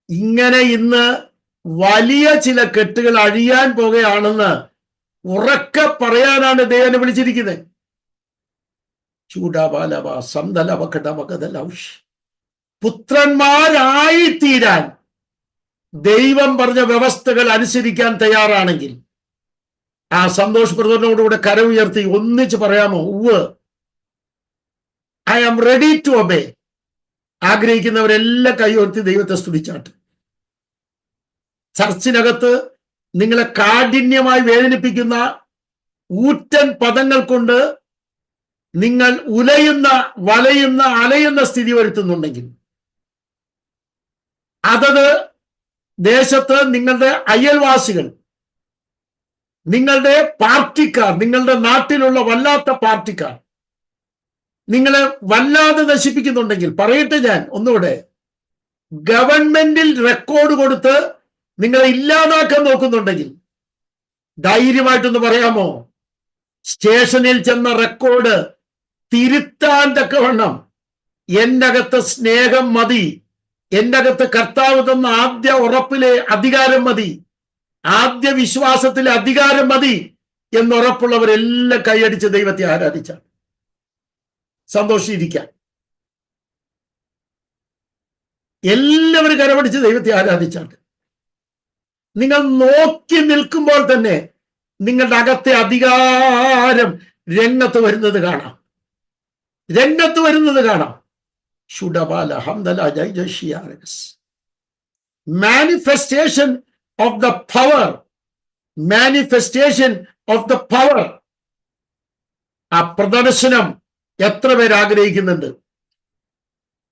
ഇങ്ങനെ ഇന്ന് വലിയ ചില കെട്ടുകൾ അഴിയാൻ പോകുകയാണെന്ന് ഉറക്കെ പറയാനാണ് ദൈവനെ വിളിച്ചിരിക്കുന്നത്. പുത്രന്മാരായി തീരാൻ ദൈവം പറഞ്ഞ വ്യവസ്ഥകൾ അനുസരിക്കാൻ തയ്യാറാണെങ്കിൽ ആ സന്തോഷ് ബ്രദറിനോടുകൂടെ കരമുയർത്തി ഒന്നിച്ച് പറയാമോ? ഉവ്വ്, I am ready to obey. ആഗ്രഹിക്കുന്നവരെല്ലാം കൈയുയർത്തി ദൈവത്തെ സ്തുതിച്ചാട്ട്. ചർച്ചിനകത്ത് നിങ്ങളെ കാഠിന്യമായി വേദനിപ്പിക്കുന്ന ഊറ്റൻ പദങ്ങൾ കൊണ്ട് നിങ്ങൾ ഉലയുന്ന, വലയുന്ന, അലയുന്ന സ്ഥിതി വരുത്തുന്നുണ്ടെങ്കിൽ അതത് ദേശത്ത് നിങ്ങളുടെ അയൽവാസികൾ, നിങ്ങളുടെ പാർട്ടിക്കാർ, നിങ്ങളുടെ നാട്ടിലുള്ള വല്ലാത്ത പാർട്ടിക്കാർ നിങ്ങളെ വല്ലാതെ നശിപ്പിക്കുന്നുണ്ടെങ്കിൽ, പറയട്ടെ ഞാൻ ഒന്നുകൂടെ, ഗവൺമെന്റിൽ റെക്കോർഡ് കൊടുത്ത് നിങ്ങളെ ഇല്ലാതാക്കാൻ നോക്കുന്നുണ്ടെങ്കിൽ ധൈര്യമായിട്ടൊന്ന് പറയാമോ? സ്റ്റേഷനിൽ ചെന്ന റെക്കോർഡ് തിരുത്താൻ തക്കവണ്ണം എൻ്റെ അകത്ത് സ്നേഹം മതി, എൻ്റെ അകത്ത് കർത്താവ് തന്ന ആദ്യ ഉറപ്പിലെ അധികാരം മതി, ആദ്യ വിശ്വാസത്തിലെ അധികാരം മതി എന്നുറപ്പുള്ളവരെല്ലാം കൈയടിച്ച് ദൈവത്തെ ആരാധിച്ചാൽ സന്തോഷിച്ചിരിക്കാൻ. എല്ലാവരും കരമടിച്ച് ദൈവത്തെ ആരാധിച്ചാൽ നിങ്ങൾ നോക്കി നിൽക്കുമ്പോൾ തന്നെ നിങ്ങളുടെ അകത്തെ അധികാരം രംഗത്ത് വരുന്നത് കാണാം. മാനിഫെസ്റ്റേഷൻ ഓഫ് ദ പവർ, ആ പ്രദർശനം എത്ര പേര് ആഗ്രഹിക്കുന്നുണ്ട്?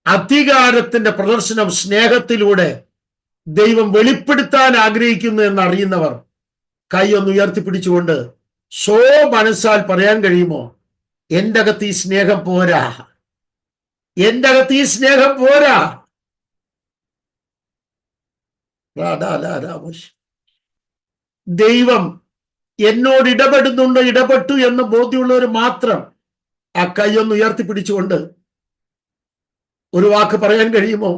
അധികാരത്തിന്റെ പ്രദർശനം സ്നേഹത്തിലൂടെ ദൈവം വെളിപ്പെടുത്താൻ ആഗ്രഹിക്കുന്നു എന്നറിയുന്നവർ കൈ ഒന്ന് ഉയർത്തിപ്പിടിച്ചുകൊണ്ട് മനസ്സാൽ പറയാൻ കഴിയുമോ? എൻ്റെ അകത്ത് ഈ സ്നേഹം പോരാ, എൻ്റെ അകത്ത് ഈ സ്നേഹം പോരാ. ദൈവം എന്നോട് ഇടപെട്ടു എന്ന് ബോധ്യമുള്ളവർ മാത്രം ആ കൈ ഒന്ന് ഉയർത്തിപ്പിടിച്ചുകൊണ്ട് ഒരു വാക്ക് പറയാൻ കഴിയുമോ?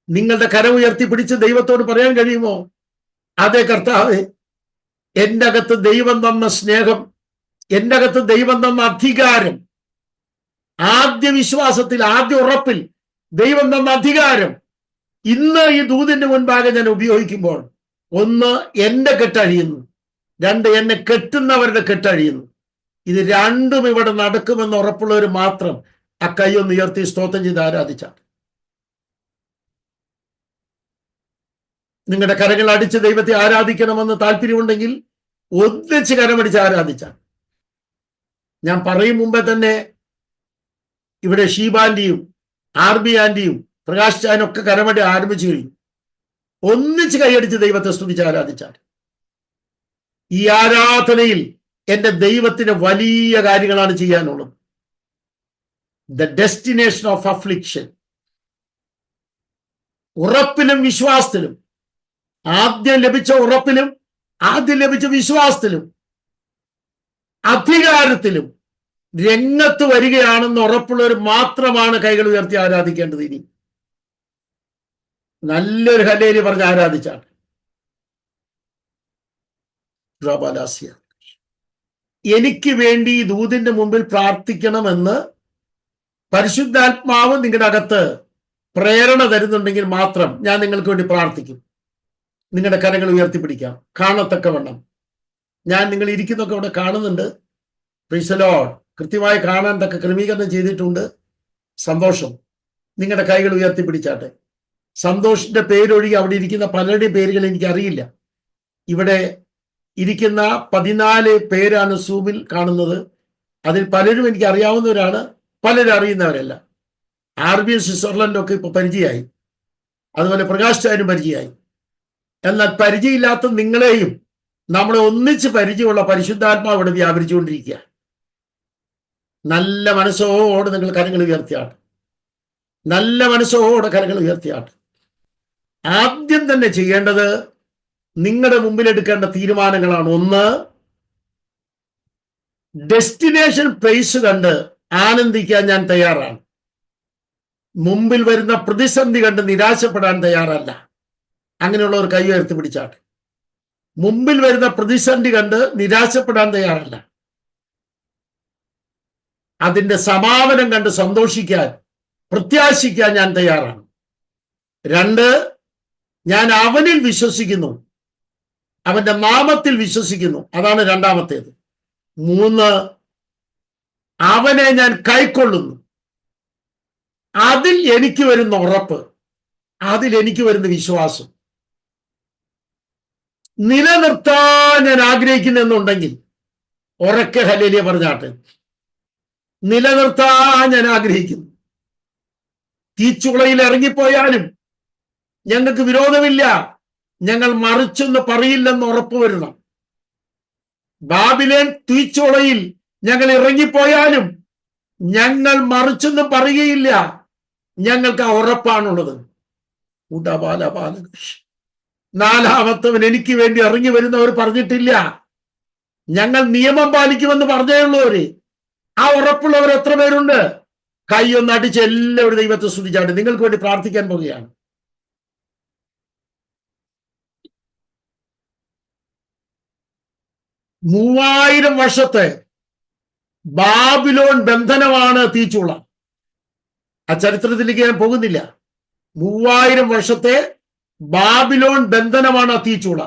നിങ്ങളുടെ കരം ഉയർത്തിപ്പിടിച്ച് ദൈവത്തോട് പറയാൻ കഴിയുമോ? അതെ കർത്താവേ, എൻ്റെ അകത്ത് ദൈവം തന്ന സ്നേഹം, എൻ്റെ അകത്ത് ദൈവം തന്ന അധികാരം, ആദ്യ വിശ്വാസത്തിൽ, ആദ്യ ഉറപ്പിൽ ദൈവം തന്ന അധികാരം ഇന്ന് ഈ ദൂതിന്റെ മുൻപാകെ ഞാൻ ഉപയോഗിക്കുമ്പോൾ, ഒന്ന് എൻ്റെ കെട്ടഴിയുന്നു, രണ്ട് എന്നെ കെട്ടുന്നവരുടെ കെട്ടഴിയുന്നു. ഇത് രണ്ടും ഇവിടെ നടക്കുമെന്ന് ഉറപ്പുള്ളവർ മാത്രം ആ കൈയൊന്ന് ഉയർത്തി സ്തോത്രം ചെയ്ത് ആരാധിച്ചാൽ. നിങ്ങളുടെ കരങ്ങൾ അടിച്ച് ദൈവത്തെ ആരാധിക്കണമെന്ന് താല്പര്യമുണ്ടെങ്കിൽ ഒന്നിച്ച് കരമടിച്ച് ആരാധിച്ചാൽ. ഞാൻ പറയും മുമ്പേ തന്നെ ഇവിടെ ഷീബാന്റിയും ആർബി ആന്റിയും പ്രകാശ് ചാനും ഒക്കെ കരമടി ആരംഭിച്ചു കഴിഞ്ഞു. ഒന്നിച്ച് കൈയടിച്ച് ദൈവത്തെ സ്തുതിച്ച് ആരാധിച്ചാൽ ഈ ആരാധനയിൽ എന്റെ ദൈവത്തിന് വലിയ കാര്യങ്ങളാണ് ചെയ്യാനുള്ളത്. The destination of affliction. ഉറപ്പിലും വിശ്വാസത്തിലും, ആദ്യം ലഭിച്ച ഉറപ്പിലും ആദ്യം ലഭിച്ച വിശ്വാസത്തിലും അധികാരത്തിലും രംഗത്ത് വരികയാണെന്ന് ഉറപ്പുള്ളവർ മാത്രമാണ് കൈകൾ ഉയർത്തി ആരാധിക്കേണ്ടത്. ഇനി നല്ലൊരു ഹല്ലേലൂയ പറഞ്ഞ് ആരാധിച്ചാണ്. എനിക്ക് വേണ്ടി ദൂതിന്റെ മുമ്പിൽ പ്രാർത്ഥിക്കണമെന്ന് പരിശുദ്ധാത്മാവ് നിങ്ങളുടെ അകത്ത് പ്രേരണ തരുന്നുണ്ടെങ്കിൽ മാത്രം ഞാൻ നിങ്ങൾക്ക് വേണ്ടി പ്രാർത്ഥിക്കും. നിങ്ങളുടെ കരങ്ങൾ ഉയർത്തിപ്പിടിക്കാം കാണത്തക്കവണ്ണം. ഞാൻ നിങ്ങൾ ഇരിക്കുന്നൊക്കെ ഇവിടെ കാണുന്നുണ്ട്. Price the Lord. കൃത്യമായി കാണാൻ തക്ക ക്രമീകരണം ചെയ്തിട്ടുണ്ട്. സന്തോഷം. നിങ്ങളുടെ കൈകൾ ഉയർത്തിപ്പിടിച്ചാട്ടെ. സന്തോഷിന്റെ പേരൊഴികെ അവിടെ ഇരിക്കുന്ന പലരുടെയും പേരുകൾ എനിക്കറിയില്ല. ഇവിടെ ഇരിക്കുന്ന 14 പേരാണ് സൂമിൽ കാണുന്നത്. അതിൽ പലരും എനിക്ക് അറിയാവുന്നവരാണ്, പലരും അറിയുന്നവരല്ല. ആർബി സ്വിറ്റ്സർലൻഡൊക്കെ ഇപ്പൊ പരിചയമായി, അതുപോലെ പ്രകാശ് ചാനും പരിചയമായി. എന്നാൽ പരിചയമില്ലാത്ത നിങ്ങളെയും നമ്മളെ ഒന്നിച്ച് പരിചയമുള്ള പരിശുദ്ധാത്മാവ് ഇവിടെ വ്യാപരിച്ചുകൊണ്ടിരിക്കുക. നല്ല മനസ്സോടെ നിങ്ങൾ കരങ്ങൾ ഉയർത്തിയാട്ട്. നല്ല മനസ്സോടെ കരങ്ങൾ ഉയർത്തിയാട്ട്. ആദ്യം തന്നെ ചെയ്യേണ്ടത് നിങ്ങളുടെ മുമ്പിൽ എടുക്കേണ്ട തീരുമാനങ്ങളാണ്. ഒന്ന്, ഡെസ്റ്റിനേഷൻ പ്ലേസ് കണ്ട് ആനന്ദിക്കാൻ ഞാൻ തയ്യാറാണ്. മുമ്പിൽ വരുന്ന പ്രതിസന്ധി കണ്ട് നിരാശപ്പെടാൻ തയ്യാറല്ല. അങ്ങനെയുള്ളവർ കൈ ഉയർത്തി പിടിച്ചാട്ടെ. മുമ്പിൽ വരുന്ന പ്രതിസന്ധി കണ്ട് നിരാശപ്പെടാൻ തയ്യാറല്ല. അതിന്റെ സമാപനം കണ്ട് സന്തോഷിക്കാൻ, പ്രത്യാശിക്കാൻ ഞാൻ തയ്യാറാണ്. 2, ഞാൻ അവനിൽ വിശ്വസിക്കുന്നു, അവന്റെ നാമത്തിൽ വിശ്വസിക്കുന്നു. അതാണ് രണ്ടാമത്തേത്. 3, അവനെ ഞാൻ കൈക്കൊള്ളുന്നു. അതിൽ എനിക്ക് വരുന്ന ഉറപ്പ്, അതിൽ എനിക്ക് വരുന്ന വിശ്വാസം നിലനിർത്താൻ ഞാൻ ആഗ്രഹിക്കുന്നെന്നുണ്ടെങ്കിൽ ഉറക്കെ ഹല്ലേലൂയ പറഞ്ഞാട്ടെ. നിലനിർത്താൻ ഞാൻ ആഗ്രഹിക്കുന്നു. തീച്ചുളയിൽ ഇറങ്ങിപ്പോയാലും ഞങ്ങൾക്ക് വിരോധമില്ല, ഞങ്ങൾ മറിച്ചെന്ന് പറയില്ലെന്ന് ഉറപ്പ് വരണം. ബാബിലോൺ തീച്ചുളയിൽ ഞങ്ങൾ ഇറങ്ങിപ്പോയാലും ഞങ്ങൾ മറിച്ചെന്ന് പറയുകയില്ല, ഞങ്ങൾക്ക് ആ ഉറപ്പാണുള്ളത്. നാലാമത്തവൻ എനിക്ക് വേണ്ടി ഇറങ്ങി വരുന്നവർ പറഞ്ഞിട്ടില്ല, ഞങ്ങൾ നിയമം പാലിക്കുമെന്ന് പറഞ്ഞേ ഉള്ളവര്. ആ ഉറപ്പുള്ളവർ എത്ര പേരുണ്ട്? കൈയൊന്ന് അടിച്ച് എല്ലാവരും ദൈവത്തെ സ്തുതിച്ചാണ്ട് നിങ്ങൾക്ക് വേണ്ടി പ്രാർത്ഥിക്കാൻ പോവുകയാണ്. മൂവായിരം വർഷത്തെ ബാബിലോൺ ബന്ധനമാണ് തീച്ചുള. ആ ചരിത്രത്തിലേക്ക് ഞാൻ പോകുന്നില്ല. 3000 വർഷത്തെ ബാബിലോൺ ബന്ധനമാണ് തീച്ചുള.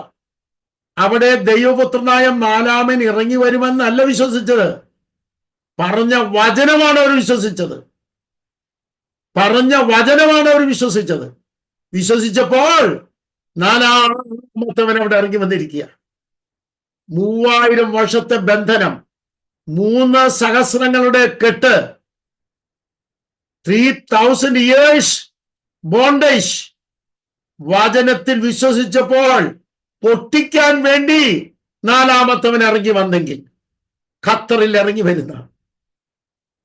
അവിടെ ദൈവപുത്രനായ നാലാമൻ ഇറങ്ങി വരുമെന്നല്ല വിശ്വസിച്ചത്, പറഞ്ഞ വചനമാണ് അവർ വിശ്വസിച്ചത്. പറഞ്ഞ വചനമാണ് അവർ വിശ്വസിച്ചത്. വിശ്വസിച്ചപ്പോൾ നാലാമത്തവൻ അവിടെ ഇറങ്ങി വന്നിരിക്കുക. 3000 വർഷത്തെ ബന്ധനം, 3 സഹസ്രങ്ങളുടെ കെട്ട്, 3000 years ബോണ്ടേജ്. വചനത്തിൽ വിശ്വസിച്ചപ്പോൾ പൊട്ടിക്കാൻ വേണ്ടി നാലാമത്തവൻ ഇറങ്ങി വന്നെങ്കിൽ, ഖത്തറിൽ ഇറങ്ങി വരുന്ന,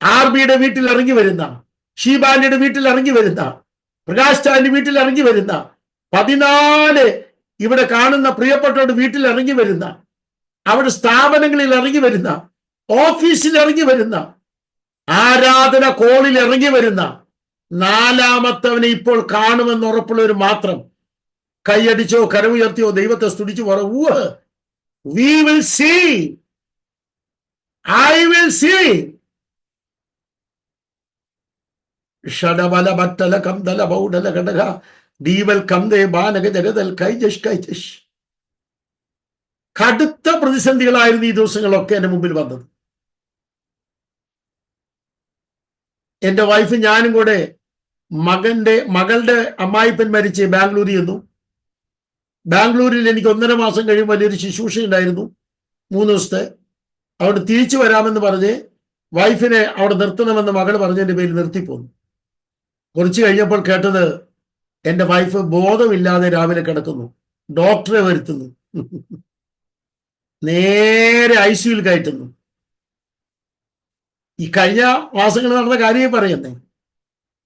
ആർബിയുടെ വീട്ടിൽ ഇറങ്ങി വരുന്ന, ഷീബാനിയുടെ വീട്ടിൽ ഇറങ്ങി വരുന്ന, പ്രകാശ് ചാന്റെ വീട്ടിൽ ഇറങ്ങി വരുന്ന, 14 ഇവിടെ കാണുന്ന പ്രിയപ്പെട്ടവരുടെ വീട്ടിൽ ഇറങ്ങി വരുന്ന, അവിടെ സ്ഥാപനങ്ങളിൽ ഇറങ്ങി വരുന്ന, ഓഫീസിൽ ഇറങ്ങി വരുന്ന, ആരാധന കോളിൽ ഇറങ്ങി വരുന്ന നാലാമത്തവനെ ഇപ്പോൾ കാണുമെന്ന് ഉറപ്പുള്ളവർ മാത്രം കൈയടിച്ചോ കരമുയർത്തിയോ ദൈവത്തെ സ്തുതിച്ചു പറ, we will see, I will see. ഷഡബല ബട്ടല കംദല ബൗഡല ഘടക ദീവൽ കംദേ ബാനക ജഗതൽ കൈജഷ് കൈജഷ്. കടുത്ത പ്രതിസന്ധികളായിരുന്നു ഈ ദിവസങ്ങളൊക്കെ എന്റെ മുമ്പിൽ വന്നത്. എന്റെ വൈഫ് ഞാനും കൂടെ മകളുടെ അമ്മായിപ്പൻ മരിച്ച് ബാംഗ്ലൂരിൽ ചെന്നു. ബാംഗ്ലൂരിൽ എനിക്ക് 1.5 മാസം കഴിയുമ്പോൾ വലിയൊരു ശുശ്രൂഷ ഉണ്ടായിരുന്നു, 3 ദിവസത്തെ. അവിടെ തിരിച്ചു വരാമെന്ന് പറഞ്ഞ് വൈഫിനെ അവിടെ നിർത്തണമെന്ന് മകൾ പറഞ്ഞതിന്റെ പേരിൽ നിർത്തിപ്പോന്നു. കുറച്ച് കഴിഞ്ഞപ്പോൾ കേട്ടത് എൻ്റെ വൈഫ് ബോധമില്ലാതെ രാവിലെ കിടക്കുന്നു, ഡോക്ടറെ വരുത്തുന്നു, നേരെ ICUയിൽ കയറ്റുന്നു. ഈ കഴിഞ്ഞ മാസങ്ങൾ നടന്ന കാര്യം പറയുന്നേ.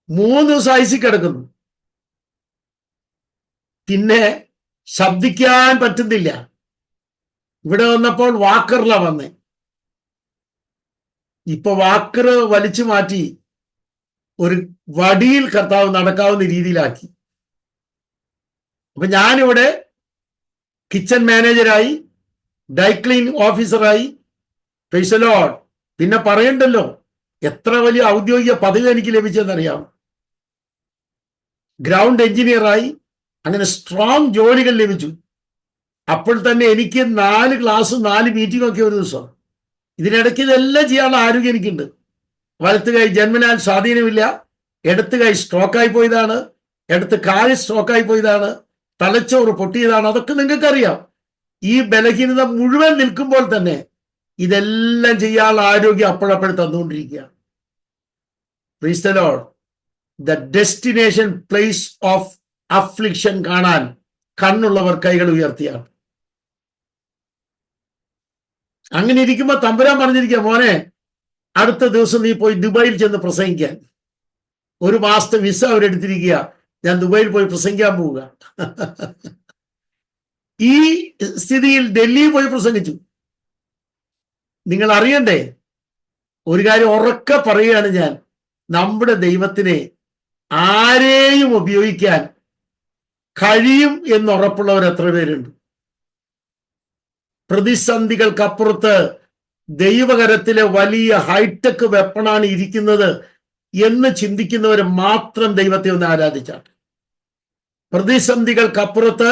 3 ദിവസം ICU കിടക്കുന്നു. പിന്നെ ശബ്ദിക്കാൻ പറ്റുന്നില്ല. ഇവിടെ വന്നപ്പോൾ വാക്കറിലാ വന്നേ. ഇപ്പൊ വാക്കർ വലിച്ചു മാറ്റി ഒരു വടിയിൽ കർത്താവ് നടക്കാവുന്ന രീതിയിലാക്കി. അപ്പൊ ഞാനിവിടെ കിച്ചൺ മാനേജരായി, ഡൈക്ലീൻ ഓഫീസറായി. Price the Lord. പിന്നെ പറയണ്ടല്ലോ എത്ര വലിയ ഔദ്യോഗിക പദവി എനിക്ക് ലഭിച്ചെന്നറിയാം. ഗ്രൗണ്ട് എഞ്ചിനീയറായി. അങ്ങനെ സ്ട്രോങ് ജോലികൾ ലഭിച്ചു. അപ്പോൾ തന്നെ എനിക്ക് 4 ക്ലാസ് 4 മീറ്റിംഗ് ഒക്കെ ഒരു ദിവസം. ഇതിനിടയ്ക്ക് ഇതെല്ലാം ചെയ്യാനുള്ള ആരോഗ്യം എനിക്കുണ്ട്. വലത്ത് കൈ ജന്മനാൽ സ്വാധീനമില്ല, ഇടത്ത് കൈ സ്ട്രോക്കായി പോയതാണ്, ഇടത്ത് കാല് സ്ട്രോക്കായി പോയതാണ്, തലച്ചോറ് പൊട്ടിയതാണ്. അതൊക്കെ നിങ്ങൾക്കറിയാം. ഈ ബലഹീനത മുഴുവൻ നിൽക്കുമ്പോൾ തന്നെ ഇതെല്ലാം ചെയ്യാനുള്ള ആരോഗ്യം അപ്പോഴപ്പോഴും തന്നുകൊണ്ടിരിക്കുക. Praise the lord. The destination place of affliction കാണാൻ കണ്ണുള്ളവർ കൈകൾ ഉയർത്തിയാണ്. അങ്ങനെ ഇരിക്കുമ്പോ തമ്പുരാൻ പറഞ്ഞിരിക്കുക, മോനെ അടുത്ത ദിവസം നീ പോയി ദുബായിൽ ചെന്ന് പ്രസംഗിക്കാൻ. 1 മാസത്തെ വിസ അവരെടുത്തിരിക്കുക. ഞാൻ ദുബായിൽ പോയി പ്രസംഗിക്കാൻ പോവുക. ഈ സ്ഥിതിയിൽ ഡൽഹിയിൽ പോയി പ്രസംഗിച്ചു. നിങ്ങൾ അറിയണ്ടേ, ഒരു കാര്യം ഉറക്കെ പറയുകയാണ് ഞാൻ, നമ്മുടെ ദൈവത്തിനെ ആരെയും ഉപയോഗിക്കാൻ കഴിയും എന്നുറപ്പുള്ളവർ എത്ര പേരുണ്ട്? പ്രതിസന്ധികൾക്കപ്പുറത്ത് ദൈവകരത്തിലെ വലിയ ഹൈടെക് വെപ്പണാണ് ഇരിക്കുന്നത് എന്ന് ചിന്തിക്കുന്നവർ മാത്രം ദൈവത്തെ ഒന്ന് ആരാധിച്ചാണ്. പ്രതിസന്ധികൾക്കപ്പുറത്ത്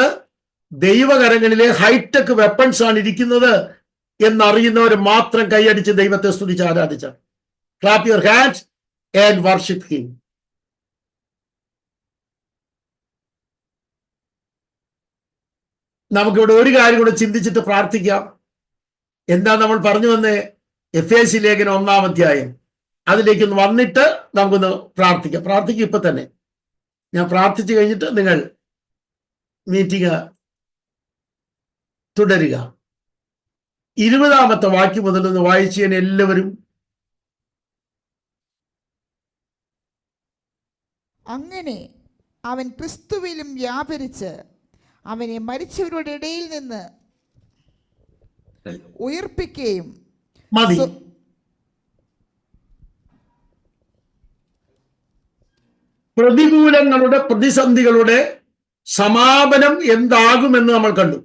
ദൈവകരങ്ങളിലെ ഹൈടെക് വെപ്പൺസ് ആണ് ഇരിക്കുന്നത് എന്നറിയുന്നവർ മാത്രം കൈയടിച്ച് ദൈവത്തെ സ്തുതിച്ച് ആരാധിച്ചാണ്. Clap your hands and worship him. നമുക്കിവിടെ ഒരു കാര്യം കൂടെ ചിന്തിച്ചിട്ട് പ്രാർത്ഥിക്കാം. എന്താ നമ്മൾ പറഞ്ഞു വന്നേ? എഫേസ്യ ലേഖനം 1-ാം അധ്യായം. അതിലേക്കൊന്ന് വന്നിട്ട് നമുക്കൊന്ന് പ്രാർത്ഥിക്കും. ഇപ്പൊ തന്നെ ഞാൻ പ്രാർത്ഥിച്ചു കഴിഞ്ഞിട്ട് നിങ്ങൾ മീറ്റിംഗ് തുടരുക. 20-ാമത്തെ വാക്യം മുതൽ ഒന്ന് വായിച്ചു ചെയ്യാൻ എല്ലാവരും.
അങ്ങനെ അവൻ ക്രിസ്തുവിലും വ്യാപരിച്ച് അവനെ മരിച്ചവരുടെ ഇടയിൽ നിന്ന് ഉയർപ്പിക്കുകയും
മതി. പ്രതികൂലങ്ങളുടെ പ്രതിസന്ധികളുടെ സമാപനം എന്താകുമെന്ന് നമ്മൾ കണ്ടു.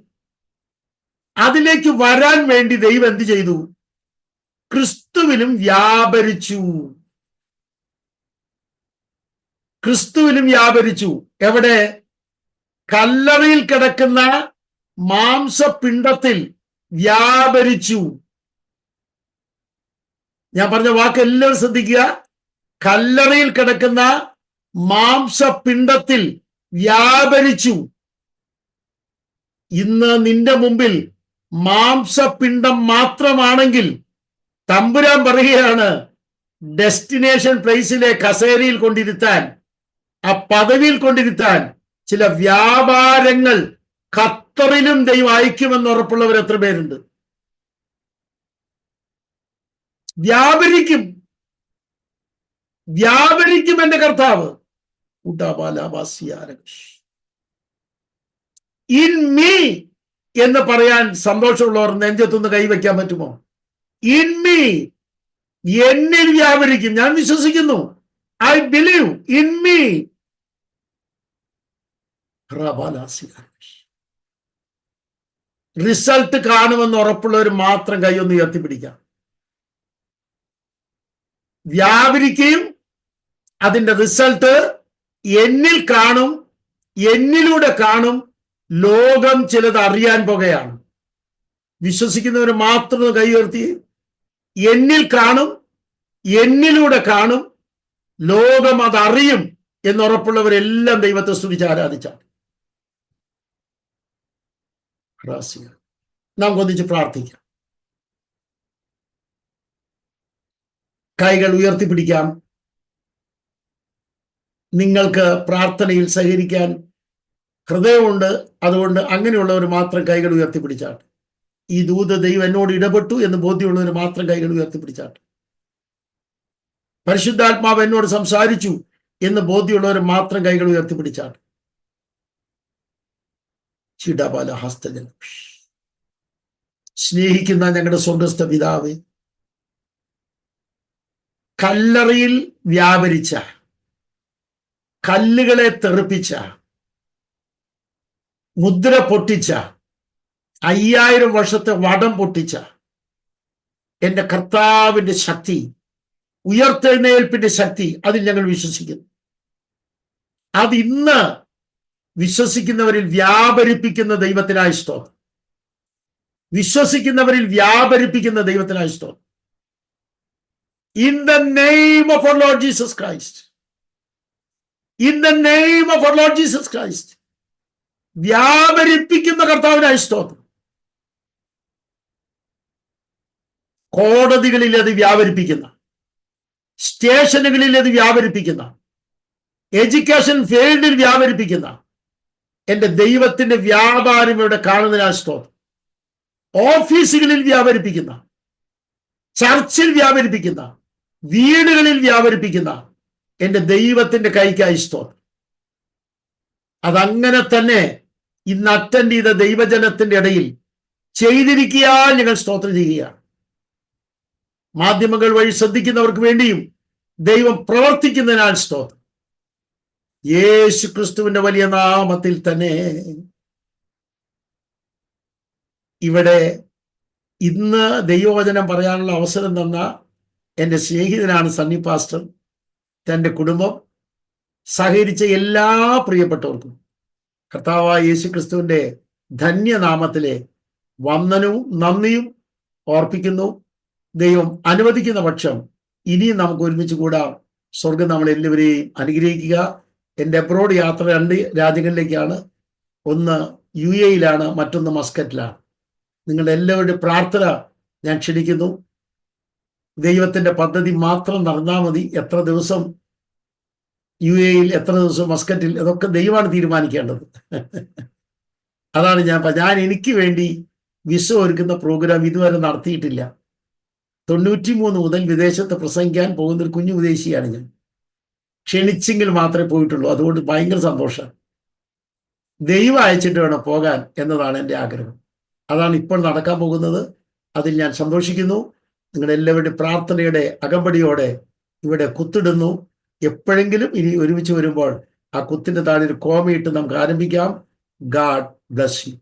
അതിലേക്ക് വരാൻ വേണ്ടി ദൈവം എന്ത് ചെയ്തു? ക്രിസ്തുവിലും വ്യാപരിച്ചു. ക്രിസ്തുവിലും വ്യാപരിച്ചു. എവിടെ? കല്ലറയിൽ കിടക്കുന്ന മാംസപിണ്ഡത്തിൽ വ്യാപരിച്ചു. ഞാൻ പറഞ്ഞ വാക്ക് എല്ലാവരും ശ്രദ്ധിക്കുക. കല്ലറയിൽ കിടക്കുന്ന മാംസപിണ്ഡത്തിൽ വ്യാപരിച്ചു. ഇന്ന് നിന്റെ മുമ്പിൽ മാംസപിണ്ഡം മാത്രമാണെങ്കിൽ തമ്പുരാൻ പറയുകയാണ്, ഡെസ്റ്റിനേഷൻ പ്ലേസിലെ കസേരയിൽ കൊണ്ടിരുത്താൻ, ആ പദവിയിൽ കൊണ്ടിരുത്താൻ ചില വ്യാപാരങ്ങൾ ഖത്തറിലും ദൈവം അയക്കുമെന്ന് ഉറപ്പുള്ളവർ എത്ര പേരുണ്ട്? വ്യാപരിക്കും എന്റെ കർത്താവ്. ഇൻ മീ എന്ന് പറയാൻ സന്തോഷമുള്ളവർ നെഞ്ചത്തൊന്ന് കൈവയ്ക്കാൻ പറ്റുമോ? ഇൻ മീ, എന്നിൽ വ്യാപരിക്കും. ഞാൻ വിശ്വസിക്കുന്നു. I believe in me. Result കാണുമെന്ന് ഉറപ്പുള്ളവർ മാത്രം കൈയൊന്ന് ഉയർത്തിപ്പിടിക്കാം. വ്യാപരിക്കുകയും അതിന്റെ റിസൾട്ട് എന്നിൽ കാണും, എന്നിലൂടെ കാണും. ലോകം ചിലത് അറിയാൻ പോകുകയാണ്. വിശ്വസിക്കുന്നവർ മാത്രം കൈ ഉയർത്തി. എന്നിൽ കാണും, എന്നിലൂടെ കാണും, ലോകം അതറിയും എന്നുറപ്പുള്ളവരെല്ലാം ദൈവത്തെ സ്തുതിച്ച് ആരാധിച്ചാണ്. നമുക്കൊന്നിച്ച് പ്രാർത്ഥിക്കാം. കൈകൾ ഉയർത്തിപ്പിടിക്കാം. നിങ്ങൾക്ക് പ്രാർത്ഥനയിൽ സഹകരിക്കാൻ ഹൃദയമുണ്ട്, അതുകൊണ്ട് അങ്ങനെയുള്ളവർ മാത്രം കൈകൾ ഉയർത്തിപ്പിടിച്ചാട്ടെ. ഈ ദൂത ദൈവം എന്നോട് ഇടപെട്ടു എന്ന് ബോധ്യമുള്ളവർ മാത്രം കൈകൾ ഉയർത്തിപ്പിടിച്ചാട്ടെ. പരിശുദ്ധാത്മാവ് എന്നോട് സംസാരിച്ചു എന്ന് ബോധ്യമുള്ളവർ മാത്രം കൈകൾ ഉയർത്തിപ്പിടിച്ചാട്ടെ. ചിടബല ഹസ്തജന. സ്നേഹിക്കുന്ന ഞങ്ങളുടെ സ്വർഗസ്ഥ പിതാവേ, കല്ലറയിൽ വ്യാപരിച്ച, കല്ലുകളെ തെറിപ്പിച്ച, മുദ്ര പൊട്ടിച്ച, 5000 വർഷത്തെ വടം പൊട്ടിച്ച എന്റെ കർത്താവിന്റെ ശക്തി, ഉയർത്തെഴുന്നേൽപ്പിന്റെ ശക്തി, അതിൽ ഞങ്ങൾ വിശ്വസിക്കുന്നു. അത് ഇന്ന് വിശ്വസിക്കുന്നവരിൽ വ്യാപരിപ്പിക്കുന്ന ദൈവത്തിനായി സ്തോത്രം. വിശ്വസിക്കുന്നവരിൽ വ്യാപരിപ്പിക്കുന്ന ദൈവത്തിനായി സ്തോത്രം. In the name of our Lord Jesus Christ. In the name of our Lord Jesus Christ. വ്യാപരിപ്പിക്കുന്ന കർത്താവിനായി സ്തോത്രം. കോടതികളിൽ അത് വ്യാപരിപ്പിക്കുന്ന, സ്റ്റേഷനുകളിൽ അത് വ്യാപരിപ്പിക്കുന്ന, എഡ്യൂക്കേഷൻ ഫീൽഡിൽ വ്യാപരിപ്പിക്കുന്ന എന്റെ ദൈവത്തിന്റെ വ്യാപാരം ഇവിടെ കാണുന്നതിനായി സ്തോത്രം. ഓഫീസുകളിൽ വ്യാപരിപ്പിക്കുന്ന, ചർച്ചിൽ വ്യാപരിപ്പിക്കുന്ന, വീടുകളിൽ വ്യാപരിപ്പിക്കുന്ന എന്റെ ദൈവത്തിന്റെ കൈക്കായി സ്തോത്രം. അതങ്ങനെ തന്നെ ഇന്ന് അറ്റൻഡ് ചെയ്ത ദൈവജനത്തിന്റെ ഇടയിൽ ചെയ്തിരിക്കാൻ ഞങ്ങൾ സ്തോത്രം ചെയ്യുകയാണ്. മാധ്യമങ്ങൾ വഴി ശ്രദ്ധിക്കുന്നവർക്ക് വേണ്ടിയും ദൈവം പ്രവർത്തിക്കുന്നതിനാൽ സ്തോത്രം. യേശു ക്രിസ്തുവിന്റെ വലിയ നാമത്തിൽ തന്നെ. ഇവിടെ ഇന്ന് ദൈവവചനം പറയാനുള്ള അവസരം തന്ന എൻ്റെ സ്നേഹിതനാണ് സണ്ണി പാസ്റ്റർ. തൻ്റെ കുടുംബം, സഹകരിച്ച എല്ലാ പ്രിയപ്പെട്ടവർക്കും കർത്താവായ യേശു ക്രിസ്തുവിൻ്റെ ധന്യനാമത്തിലെ വന്ദനവും നന്ദിയും ഓർപ്പിക്കുന്നു. ദൈവം അനുവദിക്കുന്ന പക്ഷം ഇനിയും നമുക്ക് ഒരുമിച്ച് കൂടാം. സ്വർഗം നമ്മളെല്ലാവരെയും അനുഗ്രഹിക്കുക. എൻ്റെ അബ്രോഡ് യാത്ര 2 രാജ്യങ്ങളിലേക്കാണ്. ഒന്ന് UAE-യിലാണ്, മറ്റൊന്ന് മസ്കറ്റിലാണ്. നിങ്ങളുടെ എല്ലാവരുടെ പ്രാർത്ഥന ഞാൻ ക്ഷണിക്കുന്നു. ദൈവത്തിന്റെ പദ്ധതി മാത്രം നടന്നാൽ മതി. എത്ര ദിവസം UAE-യിൽ, എത്ര ദിവസം മസ്കറ്റിൽ, അതൊക്കെ ദൈവമാണ് തീരുമാനിക്കേണ്ടത്. അതാണ് ഞാൻ എനിക്ക് വേണ്ടി വിസ ഒരുക്കുന്ന പ്രോഗ്രാം ഇതുവരെ നടത്തിയിട്ടില്ല. 93 മുതൽ വിദേശത്ത് പ്രസംഗിക്കാൻ പോകുന്നൊരു കുഞ്ഞു വിദേശിയാണ് ഞാൻ. ക്ഷണിച്ചെങ്കിൽ മാത്രമേ പോയിട്ടുള്ളൂ. അതുകൊണ്ട് ഭയങ്കര സന്തോഷം. ദൈവം അയച്ചിട്ട് വേണം പോകാൻ എന്നതാണ് എൻ്റെ ആഗ്രഹം. അതാണ് ഇപ്പോൾ നടക്കാൻ പോകുന്നത്. അതിൽ ഞാൻ സന്തോഷിക്കുന്നു. നിങ്ങളുടെ എല്ലാവരുടെയും പ്രാർത്ഥനയുടെ അകമ്പടിയോടെ ഇവിടെ കുത്തിടുന്നു. എപ്പോഴെങ്കിലും ഇനി ഒരുമിച്ച് വരുമ്പോൾ ആ കുത്തിന്റെ താഴെ ഒരു കോമയിട്ട് നമുക്ക് ആരംഭിക്കാം. God bless you.